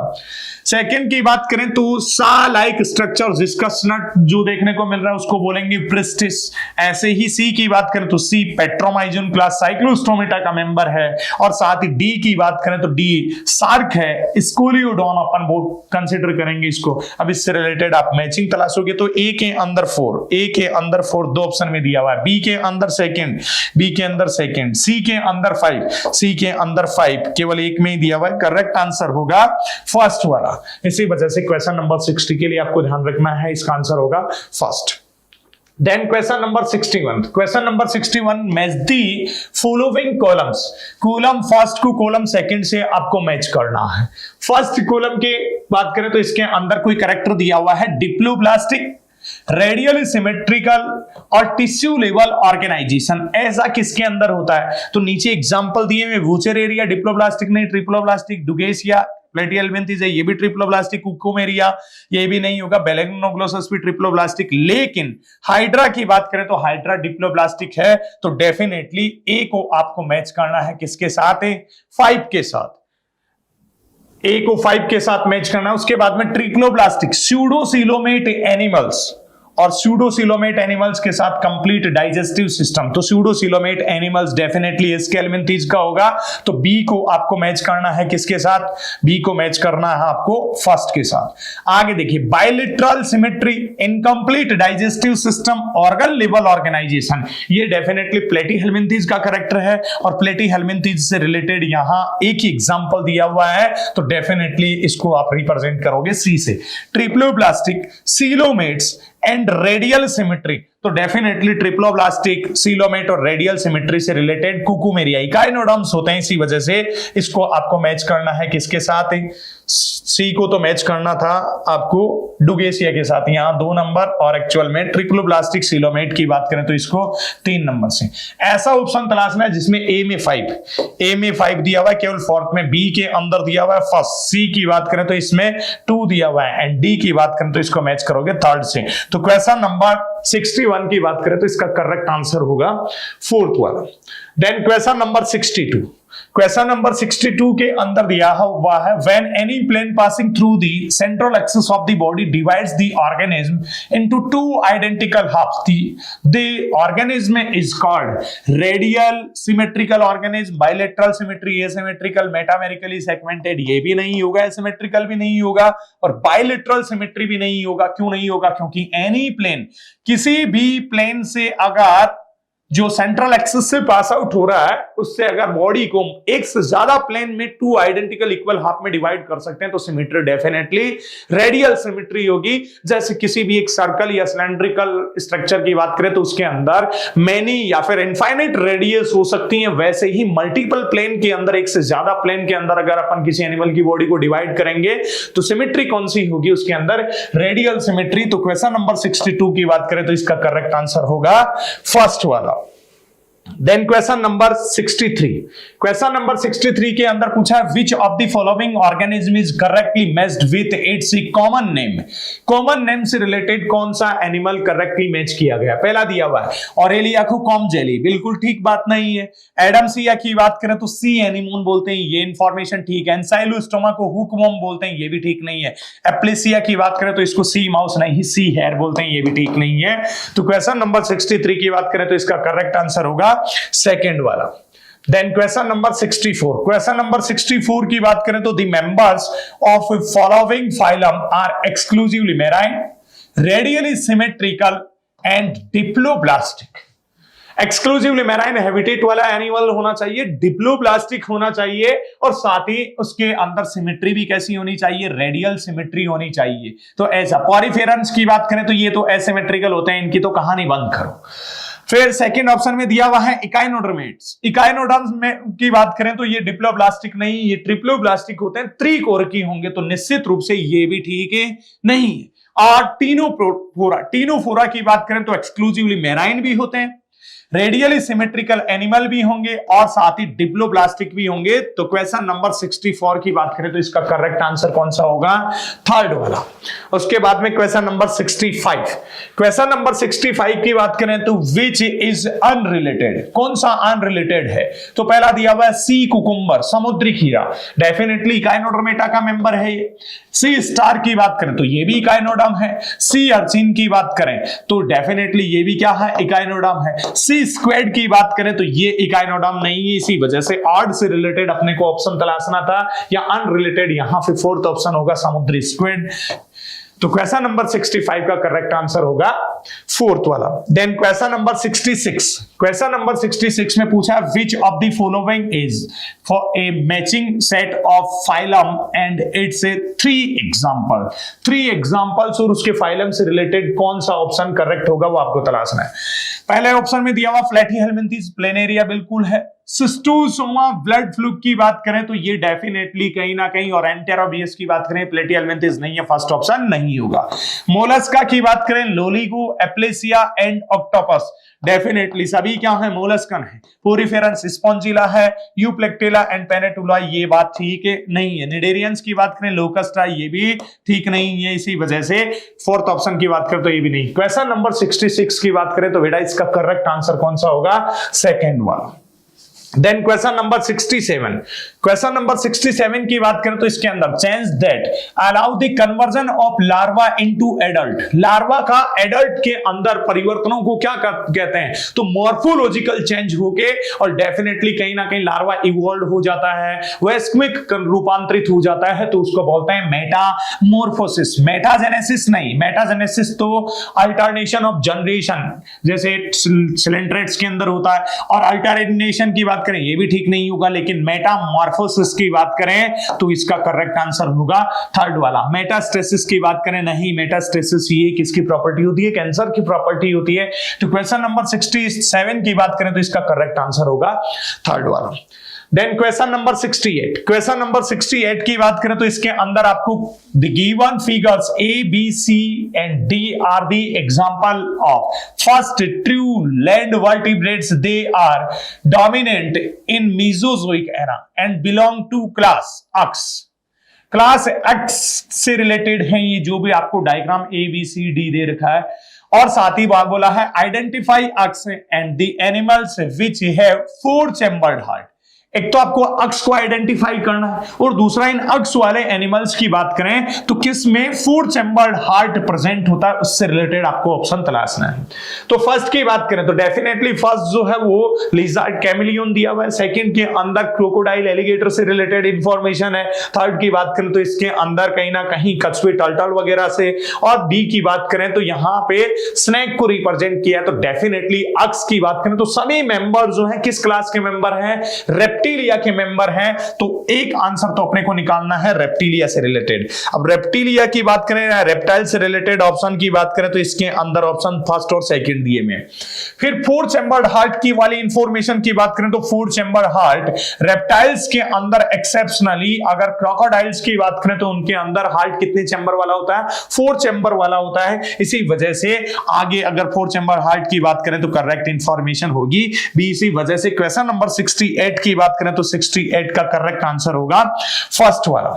सेकंड की बात करें तो सा लाइक स्ट्रक्चर जिसका स्नट जो देखने को मिल रहा है उसको बोलेंगे प्रिस्टिस। ऐसे ही सी की बात करें तो सी पेट्रोमाइजन क्लास साइक्लोस्टोमेटा का मेंबर है, और साथ ही डी की बात करें तो डी सार्क है, स्कोलियोडॉन अपन बोर्ड कंसीडर करेंगे इसको। अब इससे रिलेटेड आप मैचिंग तलाशोगे तो ए के अंदर 4, ए के अंदर 4 दो ऑप्शन में दिया हुआ है, बी के अंदर सेकंड, बी के अंदर सेकंड, सी के अंदर 5, सी के अंदर 5, केवल एक में ही दिया हुआ है। करेक्ट आंसर होगा फर्स्ट वाला। इसी वजह से क्वेश्चन नंबर 60 के लिए आपको ध्यान रखना है, इसका आंसर होगा first. Then question number 61, question number 61 match the following columns. Column first को कॉलम सेकंड से आपको मैच करना है। फर्स्ट कॉलम की बात करें तो इसके अंदर कोई कैरेक्टर दिया हुआ है डिप्लोब्लास्टिक, रेडियल सिमेट्रिकल और टिश्यू लेवल ऑर्गेनाइजेशन। ऐसा किसके अंदर होता है, तो नीचे एग्जांपल दिए हुए वूचर एरिया डिप्लोब्लास्टिक नहीं, ट्रिप्लोब्लास्टिक, डुगेसिया, प्लेटिहेल्मिन्थेस है, ये भी ट्रिप्लोब्लास्टिक, कुकुमेरिया ये भी नहीं होगा, बेलेग्नोग्लोसस भी ट्रिप्लोब्लास्टिक। लेकिन हाइड्रा की बात करें तो हाइड्रा डिप्लोब्लास्टिक है, तो डेफिनेटली ए को आपको मैच करना है किसके साथ है, 5 के साथ। ए को 5 के साथ मैच करना है। उसके बाद में ट्रिप्लोब्लास्टिक स्यूडोसिलोमेट एनिमल्स, और स्यूडोसिलोमेट एनिमल्स के साथ कंप्लीट डाइजेस्टिव सिस्टम, तो स्यूडोसिलोमेट एनिमल्स डेफिनेटली स्केलमिन्थेस का होगा। तो बी को आपको मैच करना है किसके साथ, बी को मैच करना है आपको फर्स्ट के साथ। आगे देखिए bilateral symmetry, incomplete digestive system, organ level organisation, ये डेफिनेटली प्लेटिहेल्मिन्थेस का कैरेक्टर है और प्लेटिहेल्मिन्थेस से रिलेटेड यहां एक ही एग्जांपल दिया हुआ है, तो डेफिनेटली इसको आप रिप्रेजेंट करोगे सी से। Triploblastic, coelomates and radial symmetry, तो डेफिनेटली ट्रिप्लोब्लास्टिक, सीलोमेट और रेडियल सिमेट्री से रिलेटेड कुकुमेरिया इकाइनोडर्म्स होते हैं। इसी वजह से इसको आपको मैच करना है किसके साथ? सी को तो मैच करना था आपको डुगेसिया के साथ, यहां 2 नंबर, और एक्चुअल में ट्रिप्लोब्लास्टिक सीलोमेट की बात करें तो इसको 3 नंबर से। ऐसा ऑप्शन तलाशना है जिसमें ए में 5 दिया हुआ है, केवल फोर्थ में, बी के अंदर दिया हुआ है फर्स्ट, सी की बात करें तो इसमें 2 दिया हुआ है, एंड डी की बात करें तो इसको मैच करोगे थर्ड से। तो क्वेश्चन नंबर 61 की बात करें तो इसका करेक्ट आंसर होगा 4th वाला। Then question number 62, question number 62 के अंदर दिया हुआ है when any plane passing through the central axis of the body divides the organism into 2 identical halves, the organism is called radial symmetrical organism, bilateral symmetry, asymmetrical, metamerically segmented, ये भी नहीं होगा, asymmetrical भी नहीं होगा, और बाइलेटरल सिमेट्री भी नहीं होगा। क्यों नहीं होगा? क्योंकि एनी प्लेन, किसी भी प्लेन से अगर जो सेंट्रल एक्सिस से पास आउट हो रहा है उससे अगर बॉडी को एक से ज्यादा प्लेन में 2 आइडेंटिकल इक्वल हाफ में डिवाइड कर सकते हैं तो सिमेट्री डेफिनेटली रेडियल सिमेट्री होगी। जैसे किसी भी एक सर्कल या सिलेंड्रिकल स्ट्रक्चर की बात करें तो उसके अंदर मेनी या फिर इनफाइनाइट रेडियस हो सकती है, वैसे ही मल्टीपल प्लेन के अंदर, एक से ज्यादा प्लेन के अंदर अगर अपन किसी एनिमल की बॉडी को डिवाइड करेंगे तो सिमेट्री कौन सी होगी? उसके अंदर रेडियल सिमेट्री। तो क्वेश्चन नंबर 62 की बात करें तो इसका करेक्ट आंसर होगा फर्स्ट वाला। Then question number 63, question number 63 के अंदर पूछा है which of the following organism is correctly matched with its common name. Common name से रिलेटेड कौन सा एनिमल करेक्टली मैच किया गया? पहला दिया हुआ है ऑरेलिया को कॉम जेली, बिल्कुल ठीक बात नहीं है। एडमसिया की बात करें तो सी एनीमोन बोलते हैं, ये इंफॉर्मेशन ठीक है। एंसाइलोस्टोमा को हुकवॉर्म बोलते हैं, ये भी ठीक नहीं है। एप्लेसिया की बात करें तो इसको सी माउस नहीं, सी हेयर बोलते हैं, ये भी ठीक नहीं है। तो क्वेश्चन नंबर 63 की बात करें तो इसका करेक्ट आंसर होगा सेकेंड वाला। Then question number 64, question number 64 की बात करें तो the members of following phylum are exclusively marine, radially symmetrical and diploblastic. Exclusively marine habitat वाला एनिमल होना चाहिए, डिप्लोब्लास्टिक होना चाहिए, और साथ ही उसके अंदर सिमेट्री भी कैसी होनी चाहिए? रेडियल सिमेट्री होनी चाहिए। तो ऐसा पॉरीफेरेंस की बात करें तो ये तो एसिमेट्रिकल होते हैं, इनकी तो कहानी बंद करो। फिर सेकंड ऑप्शन में दिया हुआ है इकाइनोडर्मेट्स। इकाइनोडर्म्स में की बात करें तो ये डिप्लोब्लास्टिक नहीं, ये ट्रिप्लोब्लास्टिक होते हैं, त्रिकोरकी होंगे, तो निश्चित रूप से ये भी ठीक है नहीं है। और टीनोफोरा की बात करें तो एक्सक्लूसिवली मेराइन भी होते हैं, रेडियली सिमेट्रिकल एनिमल भी होंगे, और साथ ही डिप्लोब्लास्टिक भी होंगे। तो क्वेश्चन नंबर 64 की बात करें तो इसका करेक्ट आंसर कौन सा होगा? थर्ड वाला। उसके बाद में क्वेश्चन नंबर 65, क्वेश्चन नंबर 65 की बात करें तो विच इज अनरिलेटेड, कौन सा अनरिलेटेड है? तो पहला दिया हुआ है सी कुकुम्बर, समुद्री खीरा, डेफिनेटली इकाइनोडर्मेटा का मेंबर है। सी स्टार की बात करें तो ये भी इकाइनोडर्म है। सी अर्चिन की बात करें तो डेफिनेटली ये भी क्या है? इकाइनोडर्म है। सी स्क्वेड की बात करें तो ये इकाइनोडर्म नहीं है, इसी वजह से ऑड से रिलेटेड अपने को ऑप्शन तलाशना था, या अनरिलेटेड, यहां पे फोर्थ ऑप्शन होगा समुद्री स्क्वेड। तो क्वेश्चन नंबर 65 का करेक्ट आंसर होगा फोर्थ वाला। Then question number 66, question number 66 में पूछा which of the following is for a matching set of phylum and its a 3 examples, और उसके फाइलम से रिलेटेड कौन सा ऑप्शन करेक्ट होगा वो आपको तलाशना है। पहले ऑप्शन में दिया हुआ प्लेटीहेलमिंथेस प्लेनेरिया बिल्कुल है। सिस्टोसोमा ब्लड फ्लूक की बात करें तो ये डेफिनेटली कहीं ना कहीं, और एंटेरोबियस की बात करें प्लेटीहेलमिंथेस नहीं है, फर्स्ट ऑप्शन नहीं होगा। मोलस्का की बात करें Loligo, Aplysia and octopus, definitely सभी क्या है? मोलस्कन है। पोरिफेरंस स्पॉन्जिला है, यूप्लेक्टिला एंड पेनेटुला, ये बात ठीक है नहीं है। निडेरियंस की बात करें लोकस्ट्रा, ये भी ठीक नहीं है, इसी वजह से फोर्थ ऑप्शन की बात करें तो ये भी नहीं। क्वेश्चन नंबर 66 की बात करें तो बेटा इसका करेक्ट आंसर कौन सा होगा? सेकेंड वाला। Then question number 67, question number 67 की बात करें तो इसके अंदर change that allow the conversion of larva into adult, larva का एडल्ट के अंदर परिवर्तनों को क्या कहते हैं? तो मॉर्फोलॉजिकल चेंज होके, और डेफिनेटली कहीं ना कहीं लार्वा इवॉल्व हो जाता है, वैश्विक रूपांतरित हो जाता है, तो उसको बोलते हैं मेटामॉर्फोसिस। मेटाजेनेसिस नहीं, मेटाजेनेसिस तो अल्टरनेशन ऑफ जनरेशन जैसे सिलेंट्रेट्स के अंदर होता है, और अल्टरनेशन की बात बात करें ये भी ठीक नहीं होगा, लेकिन मेटामॉर्फोसिस की बात करें तो इसका करेक्ट आंसर होगा थर्ड वाला। मेटास्टेसिस की बात करें, नहीं, मेटास्टेसिस ये किसकी प्रॉपर्टी होती है? कैंसर की प्रॉपर्टी होती है। तो क्वेश्चन नंबर 67 की बात करें तो इसका करेक्ट आंसर होगा थर्ड वाला। Then question number 68, question number 68 की बात करें तो इसके अंदर आपको the given figures A B C and D are the example of first true land vertebrates, they are dominant in Mesozoic era and belong to class X. Class X से related है ये जो भी आपको diagram A B C D दे रखा है, और साथ ही बात बोला है identify x and the animals which have 4 chambered heart. एक तो आपको अक्स को आइडेंटिफाई करना है, और दूसरा इन अक्स वाले एनिमल्स की बात करें तो किस में 4 चैम्बर्ड हार्ट प्रेजेंट होता है, उससे रिलेटेड आपको ऑप्शन तलाशना है। तो फर्स्ट की बात करें तो डेफिनेटली फर्स्ट जो है वो लिजर्ड कैमिलियन दिया हुआ है, सेकंड के अंदर क्रोकोडाइल एलिगेटर से रिलेटेड इंफॉर्मेशन है, थर्ड की बात करें तो इसके अंदर कहीं ना कहीं कछुए टर्टल वगैरह से, और डी की बात करें तो यहां पे स्नेक को रिप्रेजेंट किया। तो डेफिनेटली अक्स की बात करें तो सभी मेंबर जो है किस क्लास के मेंबर हैं? रेप्टिलिया के मेंबर हैं। तो एक आंसर तो अपने को निकालना है रेप्टिलिया से रिलेटेड। अब रेप्टिलिया की बात करें, रेप्टाइल से रिलेटेड ऑप्शन की बात करें तो इसके अंदर ऑप्शन फर्स्ट और सेकंड दिए में। फिर 4 चैम्बर्ड हार्ट की वाली इंफॉर्मेशन की बात करें तो 4 चैम्बर्ड हार्ट रेप्टाइल्स के अंदर एक्सेप्शनली, अगर क्रोकोडाइल्स की बात करें तो उनके अंदर हार्ट कितने चैम्बर वाला होता है? 4 चैम्बर वाला होता है। इसी वजह से आगे अगर 4 चैम्बर हार्ट की बात करें तो करेक्ट इंफॉर्मेशन होगी बी। इसी वजह से क्वेश्चन नंबर 68 की बात करें तो 68 का करेक्ट आंसर होगा फर्स्ट वाला।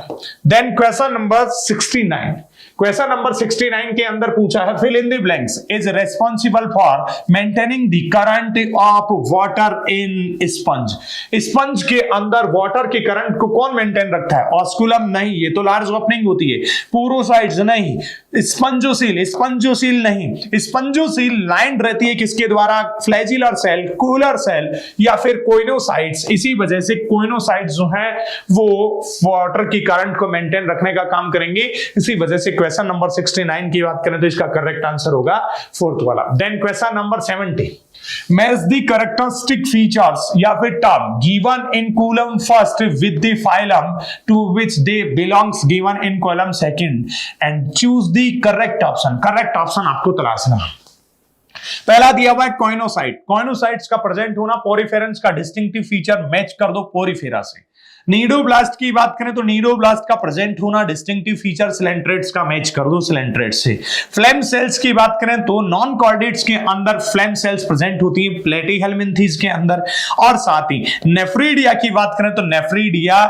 Then question number 69, question number 69 के अंदर पूछा है fill in the blanks is responsible for maintaining the current of water in sponge. Sponge के अंदर वाटर के करंट को कौन मेंटेन रखता है? ऑस्कुलम नहीं, ये तो लार्ज ओपनिंग होती है। पोरोसाइट्स नहीं, स्पंजोसील, स्पंजोसील नहीं। स्पंजोसील लाइंड रहती है किसके द्वारा? फ्लैजिलर सेल, कूलर सेल या फिर कोइनोसाइट्स। इसी वजह से कोइनोसाइट्स जो है वो वाटर की करंट को मेंटेन रखने का काम करेंगे। इसी वजह से क्वेश्चन नंबर 69 की बात करें तो इसका करेक्ट आंसर होगा फोर्थ वाला। Then question number 70, match the characteristic features या फिर term given in column first with the phylum to which they belongs given in column second and choose the correct option. Correct option आपको तलाशना। पहला दिया हुआ है coenocyte. Coenocytes का present होना पोरिफेरेंस का डिस्टिंक्टिव फीचर, मैच कर दो पोरिफेरा से। नीडोब्लास्ट की बात करें तो नीडोब्लास्ट का प्रेजेंट होना डिस्टिंक्टिव फीचर सिलेंट्रेट्स का, मैच कर दो सिलेंट्रेट्स से। फ्लेम सेल्स की बात करें तो नॉन कॉर्डेट्स के अंदर फ्लेम सेल्स प्रेजेंट होती है प्लेटीहेल्मिन्थीज के अंदर, और साथ ही नेफ्रीडिया की बात करें तो नेफ्रीडिया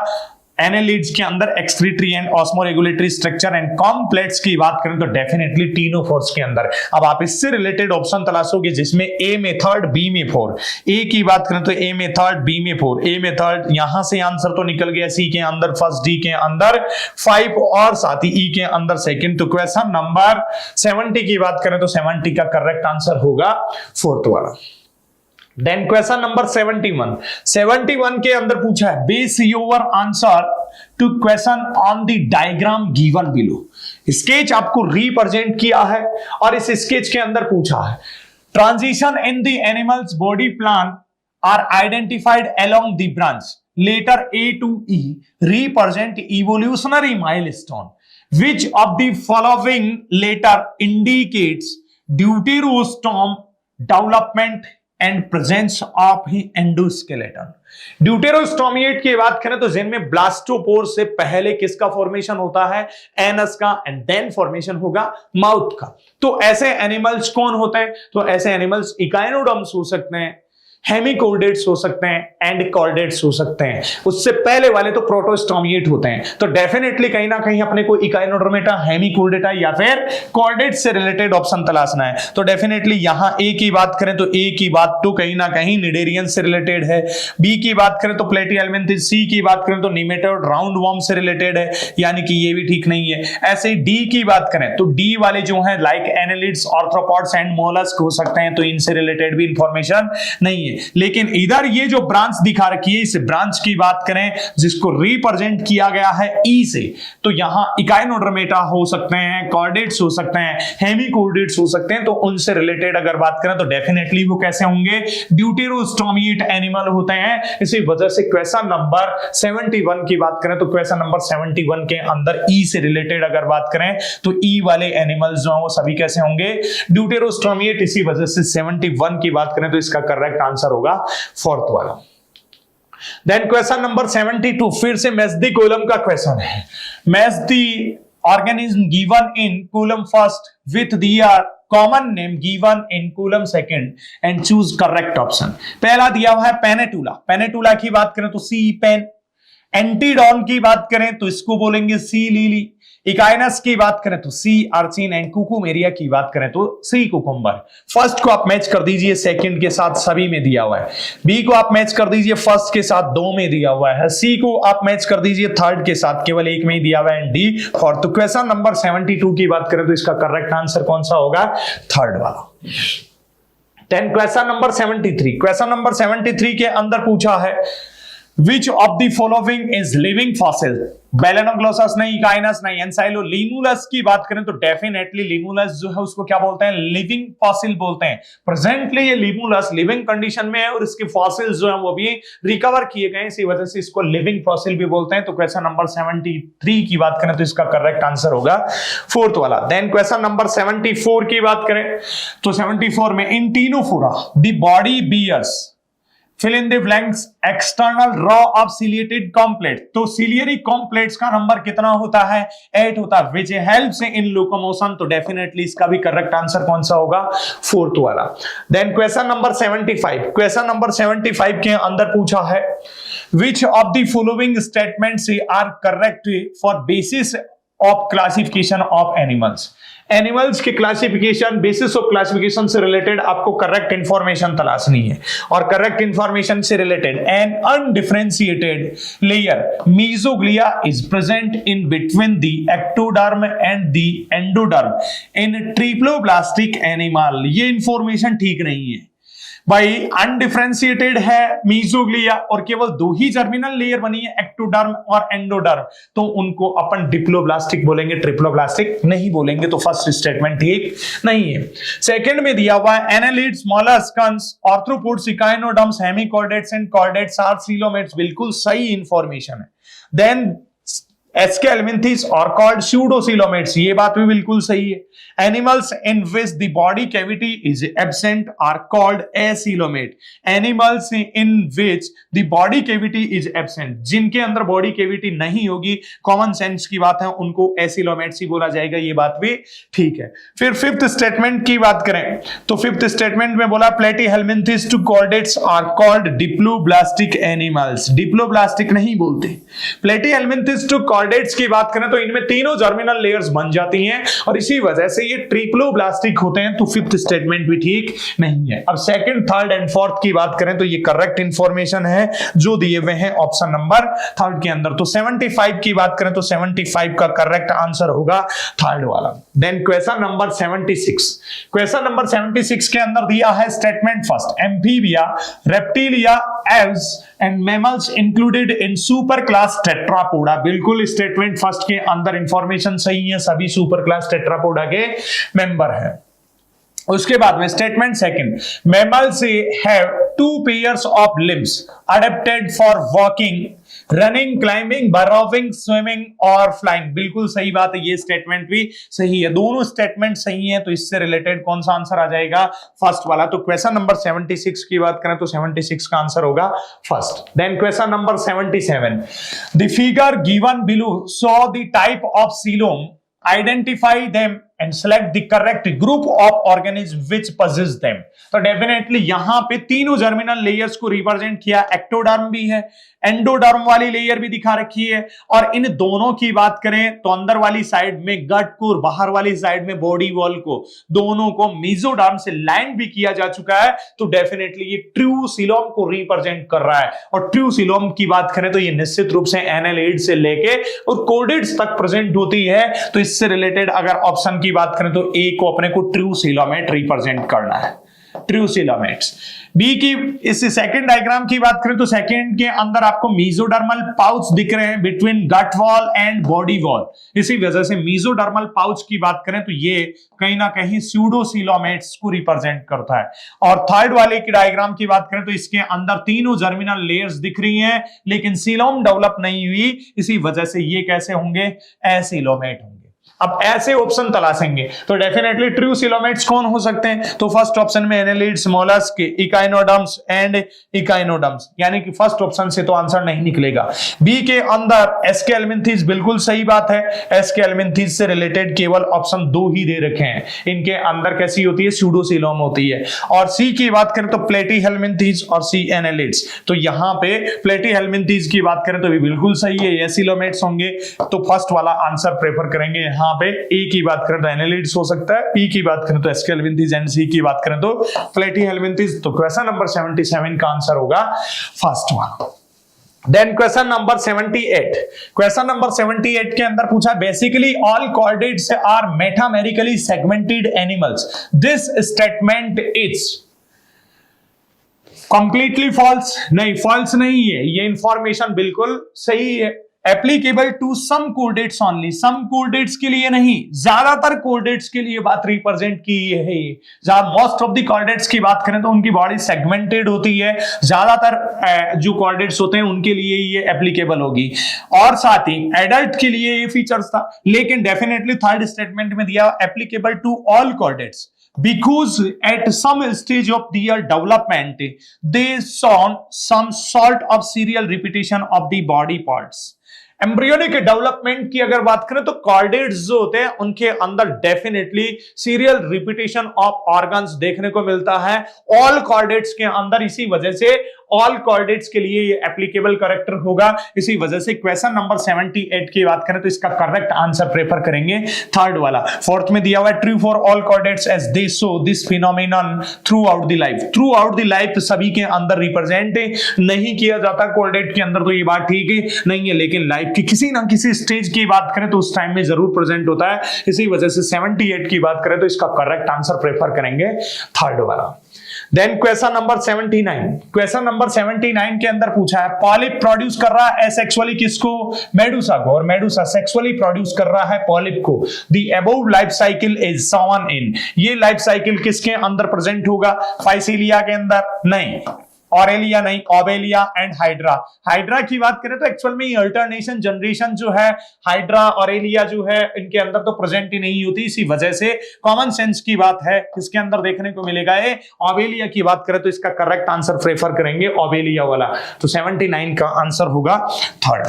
एनेलिड्स के अंदर excretory and osmoregulatory structure, and complex की बात करें तो डेफिनेटली टीनोफोर्स के अंदर। अब आप इससे रिलेटेड ऑप्शन तलाशोगे जिसमें ए में 3, बी में 4। ए की बात करें तो ए में 3, बी में 4। ए में 3, यहां से आंसर तो निकल गया, सी के अंदर फर्स्ट, डी के अंदर 5 और साथ ही ई के अंदर सेकंड। तो क्वेश्चन नंबर 70 की बात करें तो 70 का करेक्ट आंसर होगा फोर्थ वाला। देन क्वेश्चन नंबर 71 के अंदर पूछा है base your answer to question on the diagram given below. Sketch आपको रिप्रेजेंट किया है और इस स्केच के अंदर पूछा है transition in the animals body plan are identified along the branch letter A to E represent evolutionary milestone. Which of the following letter indicates deuterostome development and presence of endoskeleton? ड्यूटेरोस्टोमिएट की बात करें तो जिनमें blastopore से पहले किसका formation होता है? एनस का, एंड देन फॉर्मेशन होगा माउथ का। तो ऐसे एनिमल्स कौन होते हैं? तो ऐसे एनिमल्स इकाइनोडर्म्स हो सकते हैं, हेमिकॉर्डेट्स हो सकते हैं, एंड कॉर्डेट्स हो सकते हैं। उससे पहले वाले तो प्रोटोस्टोमिएट होते हैं। तो डेफिनेटली कहीं ना कहीं अपने को इकाइनोडर्मेटा, हेमिकॉर्डेटा या फिर कॉर्डेट से रिलेटेड ऑप्शन तलाशना है। तो डेफिनेटली यहां ए की बात करें तो ए की बात तो कहीं ना कहीं निडेरियन से रिलेटेड है। बी की बात करें तो प्लेटीहेल्मिन्थीज, सी की बात करें तो निमेटोड राउंड वॉर्म से रिलेटेड है, यानी कि ये भी ठीक नहीं है। ऐसे ही डी की बात करें तो डी वाले जो है like annelids, arthropods and mollusc हो सकते हैं, तो इनसे रिलेटेड भी इंफॉर्मेशन नहीं है। है, लेकिन इधर ये जो ब्रांच दिखा रखी है, इस ब्रांच की बात करें जिसको रिप्रेजेंट किया गया है ई से, तो यहां इकाइनोडर्मेटा हो सकते हैं, कॉर्डेट्स हो सकते हैं, हेमिकॉर्डेट्स हो सकते हैं, तो उनसे रिलेटेड अगर बात करें तो डेफिनेटली वो कैसे होंगे, ड्यूटेरोस्टोमिएट एनिमल होते हैं। इसी वजह से क्वेश्चन नंबर 71 की बात करें तो क्वेश्चन नंबर 71 के अंदर ई से रिलेटेड अगर बात करें तो ई वाले एनिमल्स जो हैं वो सभी कैसे होंगे, ड्यूटेरोस्टोमिएट। इसी वजह से 71 की बात करें तो इसका करेक्ट आंसर होगा फोर्थ वाला। देन क्वेश्चन नंबर 72 फिर से मेस्दी कोलम का क्वेश्चन है। मेस्दी organism given in column first with their common name given in column second and choose correct option। पहला दिया हुआ है पेनेटुला। पेनेटुला की बात करें तो सी पेन, एंटीडॉन की बात करें तो इसको बोलेंगे सी लीली, इकाइनस की बात करें तो सी अर्चिन एंड कुकुमेरिया की बात करें तो सी कुकुम्बर। फर्स्ट को आप मैच कर दीजिए सेकंड के साथ, सभी में दिया हुआ है। बी को आप मैच कर दीजिए फर्स्ट के साथ, 2 में दिया हुआ है। सी को आप मैच कर दीजिए थर्ड के साथ, केवल 1 में ही दिया हुआ है। And D fourth. तो क्वेश्चन नंबर 72 की बात करें तो इसका करेक्ट आंसर कौन सा होगा, थर्ड वाला। Then question number 73। Question number 73 के अंदर पूछा है Which of the following is living fossil? Balanoglossus नहीं, इकाइनस नहीं, एंसाइलो। लीमुलस की बात करें तो डेफिनेटली लीमुलस जो है उसको क्या बोलते हैं, लिविंग फॉसिल बोलते हैं। प्रेजेंटली ये लीमुलस लिविंग कंडीशन में है और इसके फॉसिल्स जो हैं वो भी रिकवर किए गए, इसी वजह से इसको लिविंग फॉसिल भी बोलते हैं। तो क्वेश्चन नंबर 73 की बात करें तो इसका करेक्ट आंसर होगा फोर्थ वाला। देन क्वेश्चन नंबर 74 की बात करें तो 74 में in ctenophora the body bears fill in the blanks external raw of ciliated complex। तो सिलियरी कॉम्प्लेट्स का नंबर कितना होता है, 8 होता है। which helps in locomotion। तो डेफिनेटली इसका भी करेक्ट आंसर कौन सा होगा, फोर्थ वाला। Then question number 75। Question number 75 के अंदर पूछा है which of the following statements are correct for basis of classification of animals। Animals की क्लासिफिकेशन, बेसिस ऑफ क्लासिफिकेशन से रिलेटेड आपको करेक्ट इंफॉर्मेशन तलाशनी है, और करेक्ट इंफॉर्मेशन से related an undifferentiated layer mesoglea is present in between the ectoderm and the endoderm in triploblastic animal. ये information ठीक नहीं है भाई। अनडिफरेंशिएटेड है मीजोग्लिया और केवल 2 ही जर्मिनल लेयर बनी है, एक्टोडर्म और एंडोडर्म, तो उनको अपन डिप्लोब्लास्टिक बोलेंगे, ट्रिप्लोब्लास्टिक नहीं बोलेंगे। तो फर्स्ट स्टेटमेंट ठीक नहीं है। सेकंड में दिया हुआ है annelids, molluscs, arthropods, echinoderms, hemichordates and chordates are coelomates. बिल्कुल सही इंफॉर्मेशन है। देन एस्केलमिंथिस और कॉल्ड स्यूडोसीलोमेट्स, ये बात भी बिल्कुल सही है। Animals in which the body cavity is absent are called acoelomate. Animals in which the body cavity is absent, जिनके अंदर बॉडी कैविटी नहीं होगी, कॉमन सेंस की बात है, उनको एसीलोमेट्स ही बोला जाएगा। ये बात भी ठीक है। फिर फिफ्थ स्टेटमेंट की बात करें तो फिफ्थ स्टेटमेंट में बोला platyhelminthes to chordates are called diploblastic animals. Diploblastic नहीं बोलते। प्लेटीहेल्मिंथिस टू कॉर्डेट्स की बात करें तो इनमें तीनों जर्मिनल लेयर्स बन जाती हैं और इसी वजह से ये ट्रिप्लोब्लास्टिक होते हैं। तो फिफ्थ स्टेटमेंट भी ठीक नहीं है। अब सेकंड, थर्ड एंड फोर्थ की बात करें तो ये करेक्ट इंफॉर्मेशन है जो दिए हुए हैं ऑप्शन नंबर थर्ड के अंदर। तो 75 की बात करें तो 75 का करेक्ट आंसर होगा थर्ड वाला। Then question number 76। Question number 76 के अंदर दिया है statement first, amphibia, reptilia, aves and mammals included in super class tetrapoda. बिल्कुल स्टेटमेंट फर्स्ट के अंदर इंफॉर्मेशन सही है, सभी सुपर क्लास टेट्रापोडा के मेंबर हैं। उसके बाद में statement second, mammals have 2 pairs of limbs adapted for walking, running, climbing, burrowing, swimming और flying। बिल्कुल सही बात है, ये स्टेटमेंट भी सही है। दोनों स्टेटमेंट सही है, तो इससे रिलेटेड कौन सा आंसर आ जाएगा, फर्स्ट वाला। तो क्वेश्चन नंबर 76 की बात करें तो 76 का आंसर होगा first. Then question number 77, the figure given below show the type of coelom, identify them and select the correct group of organisms which possess them। तो डेफिनेटली यहां पे तीनों जर्मिनल लेयर्स को रिप्रेजेंट किया। एक्टोडर्म भी है, endoderm वाली layer भी दिखा रखी है, और इन दोनों की बात करें तो अंदर वाली साइड में गट को और बाहर वाली साइड में बॉडी वॉल को, दोनों को मेसोडर्म से लाइन भी किया जा चुका है। तो डेफिनेटली ये ट्रू सीलोम को रिप्रेजेंट कर रहा है। और ट्रू सीलोम की बात करें तो ये निश्चित रूप से एनालिड से लेके और कोर्डेट्स तक प्रेजेंट होती है। तो इससे रिलेटेड अगर ऑप्शन की बात करें तो ए को अपने को ट्रू सीलोमेट रिप्रेजेंट करना है। True coelomates. बी की इस सेकंड डायग्राम की बात करें तो सेकंड के अंदर आपको मीजोडर्मल पाउच दिख रहे हैं between gut wall and body wall. इसी वजह से मीजोडर्मल पाउच की बात करें तो ये कहीं ना कहीं स्यूडोसीलोमेट्स को रिप्रेजेंट करता है। और थर्ड वाले की डायग्राम की बात करें तो इसके अंदर तीनों जर्मिनल लेयर्स दिख रही हैं, लेकिन सीलोम डेवलप नहीं हुई, इसी वजह से ये कैसे होंगे, एसीलोमेट होंगे। अब ऐसे ऑप्शन तलाशेंगे तो डेफिनेटली ट्रू सीलोमेट्स कौन हो सकते हैं, तो फर्स्ट ऑप्शन में annelids, mollusc, echinoderms and echinoderms, यानी कि फर्स्ट ऑप्शन से तो आंसर नहीं निकलेगा। बी के अंदर एस्केल्मिंथीज, बिल्कुल सही बात है, एस्केल्मिंथीज से रिलेटेड केवल ऑप्शन 2 ही दे रखे हैं, इनके अंदर कैसी होती है, स्यूडोसीलोम होती है। और सी की बात करें तो प्लेटीहेल्मिंथीज और सी एनेलिड्स, तो यहां पे प्लेटीहेल्मिंथीज की बात करें तो भी बिल्कुल सही है, एसिलोमेट्स होंगे, तो फर्स्ट वाला आंसर प्रेफर करेंगे। यहां पे ए की बात करें तो एनेलिड्स हो सकता है, बी की बात करें तो एस्केल्मिंथीज एंड सी की बात करें तो प्लेटीहेल्मिंथीज। तो क्वेश्चन नंबर 77 का आंसर होगा first one. Then question number 78, question number 78 के अंदर पूछा basically all chordates are metamerically segmented animals, this statement is completely false. नहीं, फॉल्स नहीं है, ये इंफॉर्मेशन बिल्कुल सही है। Applicable to some chordates only, some chordates के लिए नहीं, ज्यादातर कोर्डेट्स के लिए बात रिप्रेजेंट की है। जहां मोस्ट ऑफ द कोर्डेट्स की बात करें तो उनकी बॉडी सेगमेंटेड होती है, ज्यादातर जो कोर्डेट्स होते हैं उनके लिए ये एप्लीकेबल होगी। और साथ ही एडल्ट के लिए ये फीचर्स था, लेकिन डेफिनेटली थर्ड स्टेटमेंट में दिया applicable to all chordates because at some stage of their development they saw some sort of serial repetition of the body parts। Embryonic development की अगर बात करें तो कॉर्डेट्स जो होते हैं उनके अंदर definitely serial repetition of organs देखने को मिलता है ऑल कॉर्डेट्स के अंदर, इसी वजह से ऑल कॉर्डेट्स के लिए ये एप्लीकेबल करेक्टर होगा। इसी वजह से क्वेश्चन नंबर 78 की बात करें तो इसका करेक्ट आंसर प्रेफर करेंगे थर्ड वाला। फोर्थ में दिया हुआ है true for all chordates as they show this phenomenon throughout the life. Throughout the life सभी के अंदर रिप्रेजेंट नहीं किया जाता कॉर्डेट के अंदर, तो ये बात ठीक है नहीं है, लेकिन लाइफ की किसी ना किसी स्टेज की बात करें तो उस टाइम में जरूर प्रेजेंट होता है। इसी वजह से 78 की बात करें तो इसका करेक्ट आंसर प्रेफर करेंगे थर्ड वाला। Then question number 79, question number 79 के अंदर पूछा है पॉलिप प्रोड्यूस कर रहा है एसेक्सुअली किसको, मेडुसा को, और मेडुसा सेक्सुअली प्रोड्यूस कर रहा है पॉलिप को। The above life cycle is shown in, ये लाइफ साइकिल किसके अंदर प्रेजेंट होगा, फाइसीलिया के अंदर नहीं, ऑरेलिया नहीं, ओबेलिया एंड हाइड्रा। हाइड्रा की बात करें तो एक्चुअल में अल्टरनेशन जनरेशन जो है हाइड्रा ऑरेलिया जो है इनके अंदर तो प्रेजेंट ही नहीं होती, इसी वजह से कॉमन सेंस की बात है किसके अंदर देखने को मिलेगा, ये ओबेलिया की बात करें तो इसका करेक्ट आंसर प्रेफर करेंगे ओबेलिया वाला। तो 79 का आंसर होगा थर्ड।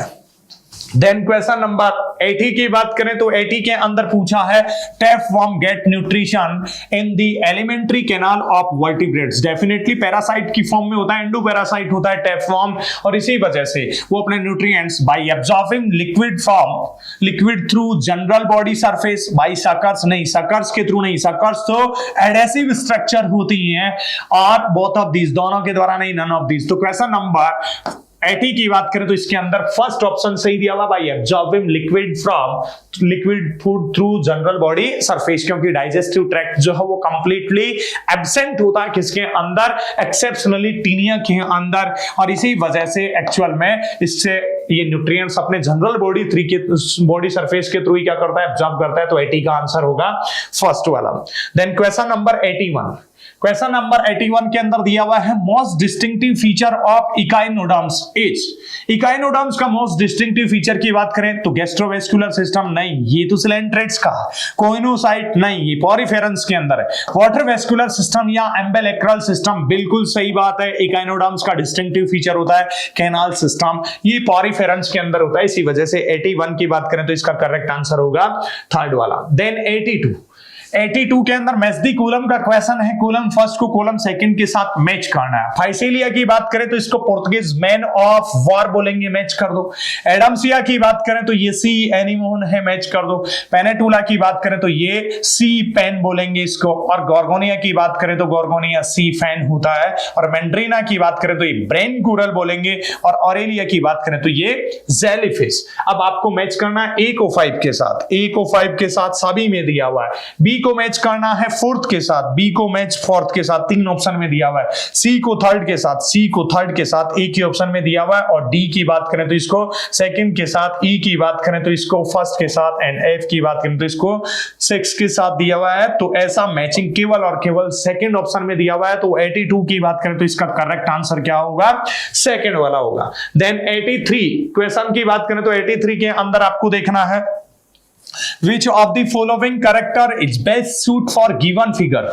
देन क्वेश्चन नंबर 80 की बात करें तो 80 के अंदर पूछा है tapeworm get nutrition in the alimentary canal of vertebrates. Definitely parasite की फॉर्म में होता है, एंडोपैरासाइट होता है टैपवर्म, और इसी वजह से वो अपने nutrients by absorbing liquid form, liquid through general body surface, by suckers नहीं, सकर्स के थ्रू नहीं, सकर्स तो एडेसिव स्ट्रक्चर होती हैं, और बोथ ऑफ दीज, दोनों के द्वारा नहीं, नन ऑफ दीज। तो क्वेश्चन नंबर 80 की बात करें तो इसके अंदर फर्स्ट ऑप्शन सही दिया हुआ bye absorbing liquid from liquid food through general body surface, क्योंकि डाइजेस्टिव ट्रैक्ट जो है वो कंप्लीटली एब्सेंट होता है किसके अंदर, एक्सेप्शनली टीनिया के अंदर, और इसी वजह से एक्चुअल में इससे ये न्यूट्रिएंट्स अपने जनरल बॉडी थ्री के बॉडी सरफेस के थ्रू ही क्या करता है, एब्जॉर्ब करता है। तो 80 का आंसर होगा फर्स्ट वाला। Then question number 81, question number 81 के अंदर दिया हुआ है most distinctive feature of echinoderms is. Echinoderms का मोस्ट डिस्टिंक्टिव फीचर की बात करें तो गैस्ट्रोवेस्कुलर सिस्टम नहीं, ये तो सिलेंट्रेट्स का, कोइनोसाइट नहीं, ये पॉरीफेरेंस के अंदर है, वाटर वेस्कुलर सिस्टम या एम्बेलेक्रल सिस्टम, बिल्कुल सही बात है। इकाइनोडर्म्स का डिस्टिंक्टिव फीचर होता है कैनाल सिस्टम, ये पॉरीफेरेंस के अंदर होता है, इसी वजह से 81 की बात करें तो इसका करेक्ट आंसर होगा थर्ड वाला। देन 82 के अंदर मैच दी कॉलम का क्वेश्चन है, कॉलम फर्स्ट को कॉलम सेकंड के साथ मैच करना है। फाइसीलिया की बात करें तो इसको पुर्तगालीज मैन ऑफ वॉर बोलेंगे, मैच कर दो। एडम्सिया की बात करें तो ये सी एनिमोन है, मैच कर दो। पेनेटुला की बात करें तो ये सी पेन बोलेंगे इसको, और गॉर्गोनिया की बात करें तो गॉर्गोनिया सी फैन होता है, और मैंड्रीना की बात करें तो ये ब्रेन कूरल बोलेंगे, और ऑरेलिया की बात करें तो ये जेलीफिश। अब आपको मैच करना है A को 5 के साथ, A को 5 के साथ सभी में दिया हुआ है। बी को मैच करना है फोर्थ के साथ, बी को मैच फोर्थ के साथ, 3 ऑप्शन में दिया हुआ है। सी को थर्ड के साथ, सी को थर्ड के साथ एक ही ऑप्शन में दिया हुआ है। और डी की बात करें तो इसको सेकंड के साथ, ई की बात करें तो इसको फर्स्ट के साथ, एंड एफ की बात करें तो इसको सिक्स के साथ दिया हुआ है। तो ऐसा मैचिंग केवल और केवल सेकंड ऑप्शन में दिया हुआ है। तो 82 की बात करें तो इसका करेक्ट आंसर क्या होगा? सेकंड वाला होगा। देन 83 क्वेश्चन की बात करें तो 83 के अंदर आपको देखना है Which of the following character is best suit for given figure?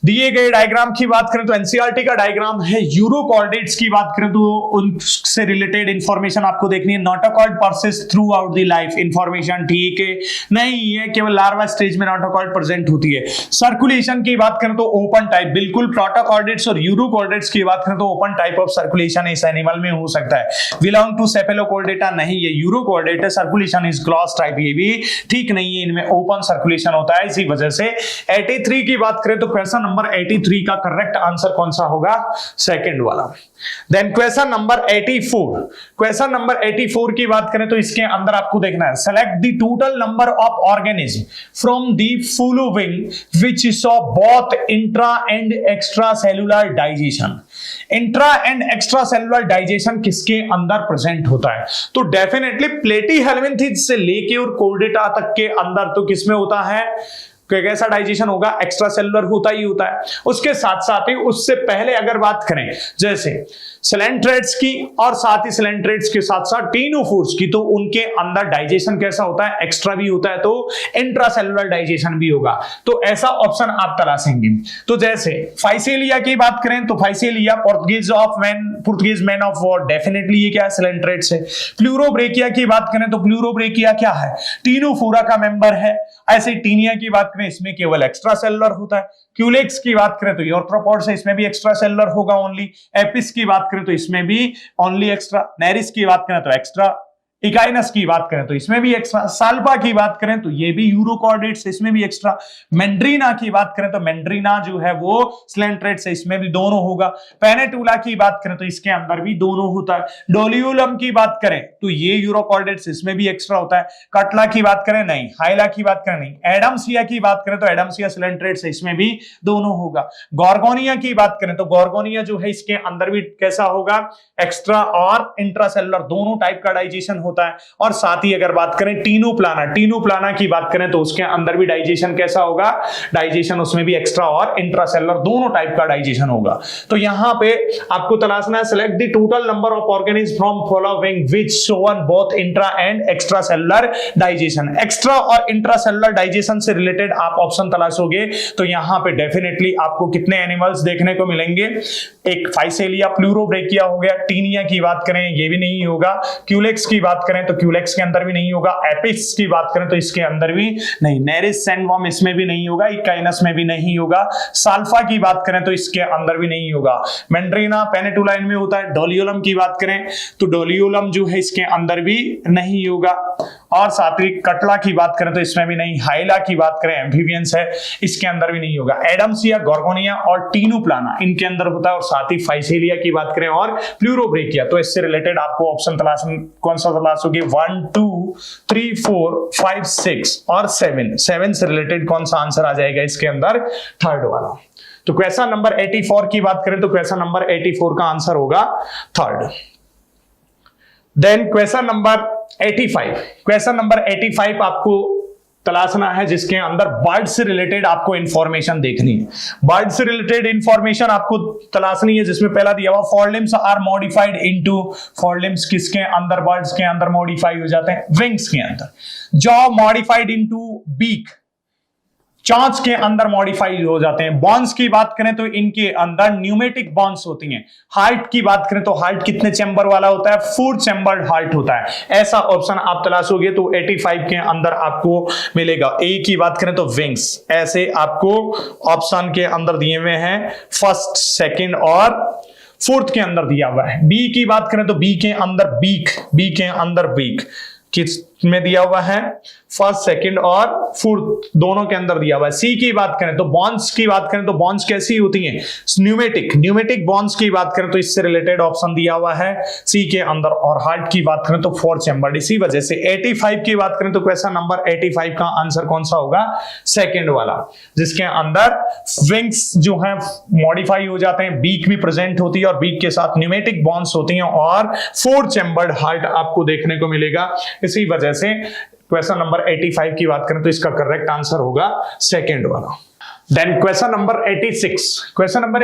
दिए गए डायग्राम की बात करें तो एनसीईआरटी का डायग्राम है। यूरो कोऑर्डिनेट्स की बात करें तो उनसे रिलेटेड इंफॉर्मेशन आपको देखनी है। Notochord persist through out the life, information ठीक है नहीं, ये केवल लार्वा स्टेज में नोटोकॉर्ड प्रेजेंट होती है। सर्कुलेशन की बात करें तो ओपन टाइप, बिल्कुल प्रोटोकॉर्डिनेट्स और यूरो कोऑर्डिनेट्स की बात करें तो ओपन टाइप ऑफ सर्कुलेशन इस एनिमल में हो सकता है। बिलोंग टू सेफेलोकॉर्डेटा नहीं, ये यूरो कोऑर्डिनेट है। सर्कुलेशन इज क्लॉज टाइप, ये भी ठीक नहीं है, इनमें ओपन सर्कुलेशन होता है। इसी वजह से 83 की बात करें तो क्वेश्चन नंबर 83 का करेक्ट आंसर कौन सा होगा? सेकंड वाला। Then question number 84, question number 84 की बात करें तो इसके अंदर आपको देखना है select the total number of organism from the following which saw both intra and extra cellular digestion. Intra and extra cellular digestion किसके अंदर प्रेजेंट होता है? तो डेफिनेटली प्लेटीहेल्मिन्थेस से लेके और कोर्डेटा तक के अंदर तो किसमें होता है? कैसा डाइजेशन होगा? एक्स्ट्रा सेलुलर होता ही होता है। उसके साथ साथ ही उससे पहले अगर बात करें जैसे सिलेंट्रेट्स की और साथ ही सिलेंट्रेट्स के साथ साथ टीनोफोर्स की, तो उनके अंदर डाइजेशन कैसा होता है? एक्स्ट्रा भी होता है, तो इंट्रासेलुलर डाइजेशन भी होगा। तो ऐसा ऑप्शन आप तलाशेंगे। तो जैसे फाइसेलिया की बात करें तो Physalia Portuguese man of war, definitely ये क्या है? सिलेंट्रेट्स है। प्लूरोब्रेकिया की बात करें तो प्लूरोब्रेकिया क्या है? टीनोफोरा का मेंबर है। ऐसे टीनिया की बात करें इसमें केवल एक्स्ट्रा सेलुलर होता है। क्यूलेक्स की बात करें तो आर्थ्रोपोड्स है, इसमें भी एक्स्ट्रा सेलुलर होगा ओनली। एपिस की बात करें तो इसमें भी ओनली एक्स्ट्रा। नेरिस की बात करें तो एक्स्ट्रा। इकाइनस की बात करें तो इसमें भी एक्स्ट्रा। साल्पा की बात करें तो ये भी यूरो कोऑर्डिनेट्स, इसमें भी एक्स्ट्रा। मेंड्रीना की बात करें तो मेंड्रीना जो है वो सिलेंट्रेट्स है, इसमें भी दोनों होगा। पेनेटुला की बात करें तो इसके अंदर भी दोनों होता है। डोलियोलम की बात करें तो ये यूरो कोऑर्डिनेट्स, इसमें भी एक्स्ट्रा होता है। कटला की बात करें नहीं, हाइला की बात करें नहीं। एडम्सिया की बात करें तो एडम्सिया सिलेंट्रेट्स है, इसमें भी दोनों होगा। गॉर्गोनिया की बात करें तो गॉर्गोनिया जो है इसके अंदर भी कैसा होगा? एक्स्ट्रा और इंट्रासेलुलर दोनों टाइप का डाइजेशन होता है। और साथ ही अगर बात करें टीनोप्लाना की बात करें तो उसके अंदर भी डाइजेशन कैसा होगा? डाइजेशन उसमें भी एक्स्ट्रा और इंट्रासेलुलर दोनों टाइप का डाइजेशन होगा। तो यहां पे आपको तलाशना है select the total number of organism from following which shown both intra and extra cellular digestion. Extra और इंट्रासेलुलर डाइजेशन से रिलेटेड आप ऑप्शन तलाशोगे तो यहां पे डेफिनेटली आपको कितने एनिमल्स देखने को मिलेंगे? एक फाइसेलिया, प्लूरोब्रेकिया हो गया। टीनिया की बात करें ये भी नहीं होगा। क्यूलेक्स की बात करें तो क्यूलेक्स के अंदर भी नहीं होगा। एपिस की बात करें तो इसके अंदर भी नहीं। नेरिस सैंडवर्म इसमें भी नहीं होगा। इकाइनस में भी नहीं होगा। साल्फा की बात करें तो इसके अंदर भी नहीं होगा। मेंड्रीना, पेनेटुला इनमें होता है। डोलियोलम की बात करें तो डोलियोलम जो है इसके अंदर भी नहीं होगा। और साथ ही कटला की बात करें तो इसमें भी नहीं। हाइला की बात करें एम्फीबियंस है, इसके अंदर भी नहीं होगा। एडम्सिया, गॉर्गोनिया और टीनोप्लाना इनके अंदर होता है। और साथ ही फाइसेलिया की बात करें और प्लूरोब्रेकिया। तो इससे रिलेटेड आपको ऑप्शन कौन सा तलाशोगे? 1 2 3 4 5 6 और 7 से रिलेटेड कौन सा आंसर आ जाएगा इसके अंदर? थर्ड वाला। तो क्वेश्चन नंबर 84 की बात करें तो क्वेश्चन नंबर 84 का आंसर होगा third. Then question number 85, question number 85 आपको तलाशना है जिसके अंदर बर्ड से रिलेटेड आपको इंफॉर्मेशन देखनी है। बर्ड से रिलेटेड इंफॉर्मेशन आपको तलाशनी है जिसमें पहला दिया हुआ forelimbs are modified into. Forelimbs किसके अंदर? बर्ड्स के अंदर मॉडिफाई हो जाते हैं। विंग्स के अंदर। जॉ मॉडिफाइड इनटू बीक, चोंच के अंदर मॉडिफाइड हो जाते हैं। बॉन्स की बात करें तो इनके अंदर न्यूमेटिक बॉन्स होती हैं। हार्ट की बात करें तो हार्ट कितने चैम्बर वाला होता है? 4 चैम्बर्ड हार्ट होता है। ऐसा ऑप्शन आप तलाशोगे तो 85 के अंदर आपको मिलेगा। ए की बात करें तो विंग्स, ऐसे आपको ऑप्शन के अंदर दिए हुए हैं। फर्स्ट, सेकंड और फोर्थ के अंदर दिया हुआ है। बी की बात करें तो बी के अंदर बीक, बी के अंदर बीक। में दिया हुआ है, फर्स्ट, सेकंड और फोर्थ दोनों के अंदर दिया हुआ है। सी की बात करें तो बॉन्ड्स की बात करें तो बॉन्ड्स कैसी होती हैं, न्यूमेटिक बॉन्ड्स की बात करें तो इससे रिलेटेड ऑप्शन दिया हुआ है सी के अंदर। और हार्ट की बात करें तो 4 चैम्बर्ड। इसी वजह से 85 की बात करें तो क्वेश्चन नंबर 85 का आंसर कौन सा होगा, सेकंड वाला, जिसके अंदर विंग्स जो है मॉडिफाई हो जाते हैं, बीक भी प्रेजेंट होती है और बीक के साथ न्यूमेटिक बॉन्ड्स होती हैं और 4 चैम्बर्ड हार्ट आपको देखने को मिलेगा। इसी वजह से क्वेश्चन नंबर 85 की बात करें तो इसका करेक्ट आंसर होगा सेकंड वाला। देन क्वेश्चन नंबर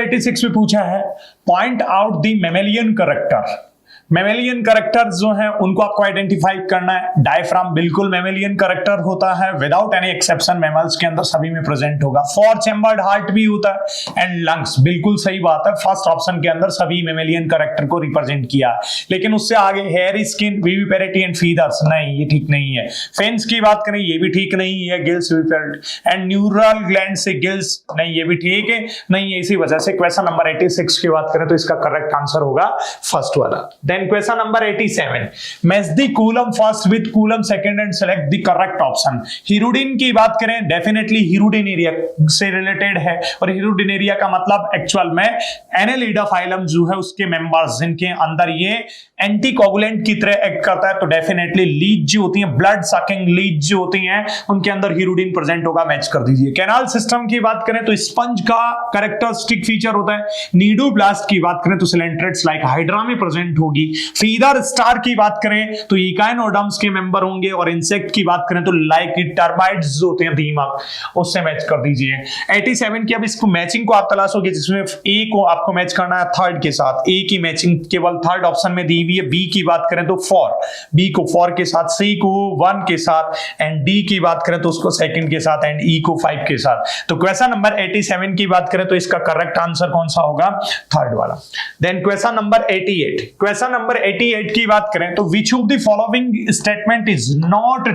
86 में पूछा है point out the mammalian character. Mammalian character जो है उनको आपको आइडेंटिफाई करना है। डायफ्राम बिल्कुल मैमेलियन कैरेक्टर होता है, विदाउट एनी एक्सेप्शन मैमल्स के अंदर सभी में प्रेजेंट होगा। 4 चैम्बर्ड हार्ट भी होता है एंड लंग्स, बिल्कुल सही बात है, फर्स्ट ऑप्शन के अंदर सभी मैमेलियन कैरेक्टर को रिप्रेजेंट किया है। लेकिन उससे आगे हेयर, स्किन, विविपेरिटी एंड फीदर्स, नहीं ये ठीक नहीं है। फेंस की बात करें ये भी ठीक नहीं है, गिल्स, विविपेरिटी एंड न्यूरल ग्लैंड से गिल्स, नहीं ये भी ठीक है नहीं है। इसी वजह से क्वेश्चन नंबर 86 की बात करें तो इसका करेक्ट आंसर होगा फर्स्ट वाला। Question number 87, match the coulomb first with coulomb second and select the correct option. Hirudin की बात करें, डेफिनेटली हिरुडिनेरिया से रिलेटेड है और हिरुडिनेरिया का मतलब एक्चुअल में एनेलिडा फाइलम जो है उसके मेंबर्स जिनके अंदर ये एंटीकोगुलेंट की तरह एक्ट करता है, तो डेफिनेटली लीच जो होती है, ब्लड सकिंग लीच जो होती हैं, उनके अंदर हिरुडिन प्रेजेंट होगा, मैच कर दीजिए। कैनाल सिस्टम की बात करें तो स्पंज का कैरेक्टरिस्टिक फीचर होता है। नीडोब्लास्ट की बात करें तो सिलेंट्रेट्स लाइक हाइड्रा में प्रेजेंट होगी। फीदर स्टार की बात करें तो इकाइनोडर्म्स के मेंबर होंगे और इंसेक्ट की बात करें तो लाइक टर्माइट्स जो होते हैं दीमक, उससे मैच कर दीजिए। 87 की अब इसको मैचिंग को आप तलाशोगे जिसमें ए को आपको मैच करना है थर्ड के साथ, ए की मैचिंग केवल थर्ड ऑप्शन में दी हुई है। बी की बात करें तो 4, बी को 4 के साथ, सी को 1 के साथ एंड डी की बात करें तो उसको सेकंड के साथ एंड ई को 5 के साथ। तो क्वेश्चन नंबर 87 की बात करें तो इसका करेक्ट आंसर कौन सा होगा, थर्ड वाला। देन क्वेश्चन नंबर 88 की बात करें तो विच of the following statement is not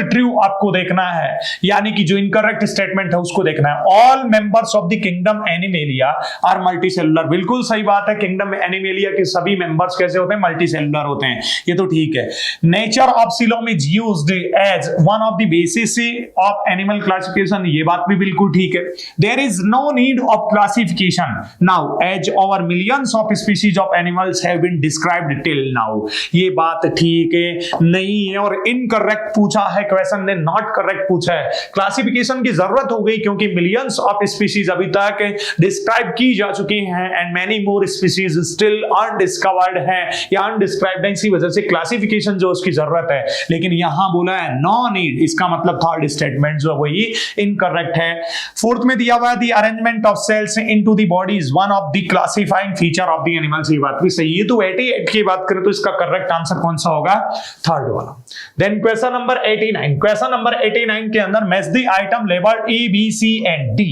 true आपको देखना है, यानी कि जो इनकरेक्ट स्टेटमेंट है उसको देखना है। All members of the kingdom Animalia are multicellular, बिल्कुल सही बात है, किंगडम एनिमेलिया के सभी मेंबर्स कैसे होते हैं, मल्टीसेलुलर होते हैं, ये तो ठीक है। Nature of coelom is used as one of the basis of animal classification, ये बात भी बिल्कुल ठीक है। There is no need of classification now as over millions of species of animals have been described till now, ये बात ठीक है नहीं है और इनकरेक्ट पूछा है क्वेश्चन ने, नॉट करेक्ट पूछा है। क्लासिफिकेशन की जरूरत हो गई क्योंकि मिलियंस ऑफ स्पीशीज अभी तक डिस्क्राइब की जा चुकी हैं and many more species still undiscovered है या अनडिस्क्राइब्ड है, इसी वजह से क्लासिफिकेशन जो उसकी जरूरत है। लेकिन यहां बोला है नो नीड, इसका मतलब थर्ड स्टेटमेंट जो है वही इनकरेक्ट है। फोर्थ में दिया हुआ है the arrangement of cells into the body is one of the classifying feature of the animals, ये बात भी सही है। तो 88 की बात करें तो इसका करेक्ट आंसर कौन सा होगा, थर्ड वाला। देन क्वेश्चन नंबर 89 के अंदर match the item labelled A B C and D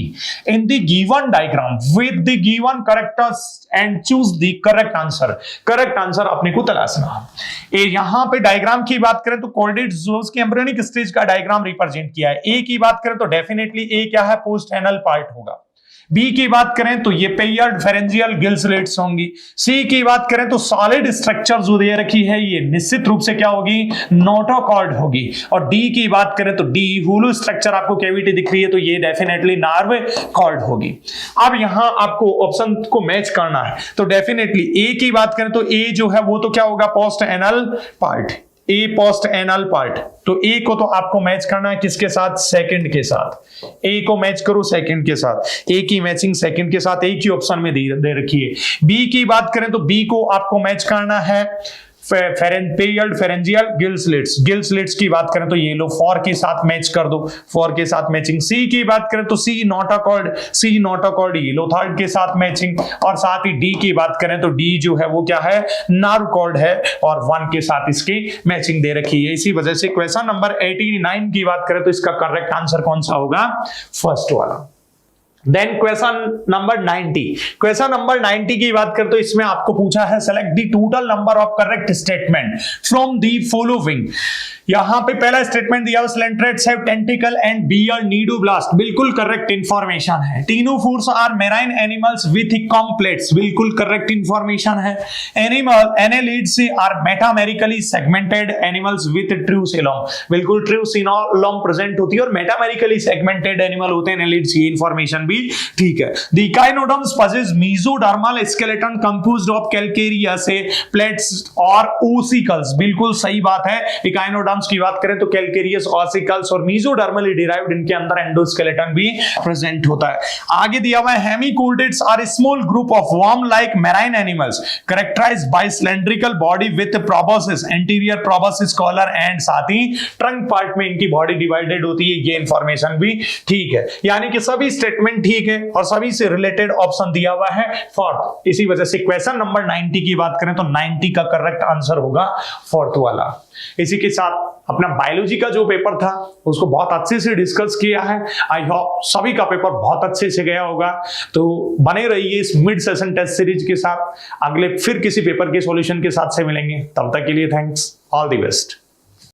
in the given diagram with the given characters and choose the correct answer. Correct answer अपने को तलाशना है। यहां पे डायग्राम की बात करें तो कॉर्डेट ज़ूस की एम्ब्रियोनिक स्टेज का डायग्राम रिप्रेजेंट किया है। ए की बात करें तो डेफिनेटली ए क्या है, पोस्ट एनल पार्ट होगा। बी की बात करें तो ये पेयर्ड फेरेंजियल गिल स्लिट्स होंगी। सी की बात करें तो सॉलिड स्ट्रक्चर जो दे रखी है ये निश्चित रूप से क्या होगी, नोटोकॉर्ड होगी। और डी की बात करें तो डी हुलू स्ट्रक्चर आपको कैविटी दिख रही है तो ये डेफिनेटली नार्व कॉर्ड होगी। अब यहां आपको ऑप्शन को मैच करना है तो डेफिनेटली ए की बात करें तो ए जो है वो तो क्या होगा, पोस्ट एनल पार्ट, ए पोस्ट एनल पार्ट। तो ए को तो आपको मैच करना है किसके साथ, सेकंड के साथ। ए को मैच करो सेकंड के साथ, ए की मैचिंग सेकंड के साथ, ए की ऑप्शन में दे रखी है। बी की बात करें तो बी को आपको मैच करना है पेयर्ड फेरेंजियल गिल स्लिट्स की बात करें तो ये लो 4 के साथ मैच कर दो, 4 के साथ मैचिंग। सी की बात करें तो सी नोटोकॉर्ड ये लो थर्ड के साथ मैचिंग। और साथ ही डी की बात करें तो डी जो है वो क्या है, नार्व कॉर्ड है और 1 के साथ इसकी मैचिंग दे रखी है। इसी वजह से क्वेश्चन नंबर 89 की बात करें तो इसका करेक्ट आंसर कौन सा होगा, फर्स्ट वाला। Then question number 90। Question number 90 की बात करें तो इसमें आपको पूछा है select the total number of correct statement from the following. यहां पे पहला स्टेटमेंट दिया हुआ coelenterates have tentacle and bear cnidoblast, बिल्कुल करेक्ट इंफॉर्मेशन है। Ctenophores are marine animals with comb plates, बिल्कुल करेक्ट इंफॉर्मेशन है। Animal annelids are metamerically segmented animals with true coelom, बिल्कुल ट्रू सीलोम प्रेजेंट होती है और मेटामेरिकली सेगमेंटेड एनिमल होते हैं एनालिड्स, ये इंफॉर्मेशन भी ठीक है। The echinoderms possess mesodermal skeleton composed of calcareous plates और ossicles, बिल्कुल सही बात है। इकाइनोडर्म्स की बात करें तो कैल्केरियस, ऑसिकल्स और मीजोडर्मली डिराइव्ड, इनके अंदर एंडोस्केलेटन भी प्रेजेंट होता है। आगे दिया हुआ है hemichordates are small group of worm like marine animals characterised by cylindrical body with proboscis, anterior proboscis collar and साथ ही ट्रंक पार्ट में इनकी बॉडी डिवाइडेड होती है, ये इंफॉर्मेशन भी ठीक है। यानी कि सभी स्टेटमेंट ठीक है और सभी से रिलेटेड ऑप्शन दिया हुआ है फोर्थ। इसी वजह से क्वेश्चन नंबर 90 की बात करें तो 90 का करेक्ट आंसर होगा फोर्थ वाला। इसी के साथ अपना बायोलॉजी का जो पेपर था उसको बहुत अच्छे से डिस्कस किया है। आई होप सभी का पेपर बहुत अच्छे से गया होगा। तो बने रहिए इस मिड सेशन टेस्ट सीरीज के साथ। अगले फिर किसी पेपर के सॉल्यूशन के साथ से मिलेंगे, तब तक के लिए थैंक्स, ऑल द बेस्ट।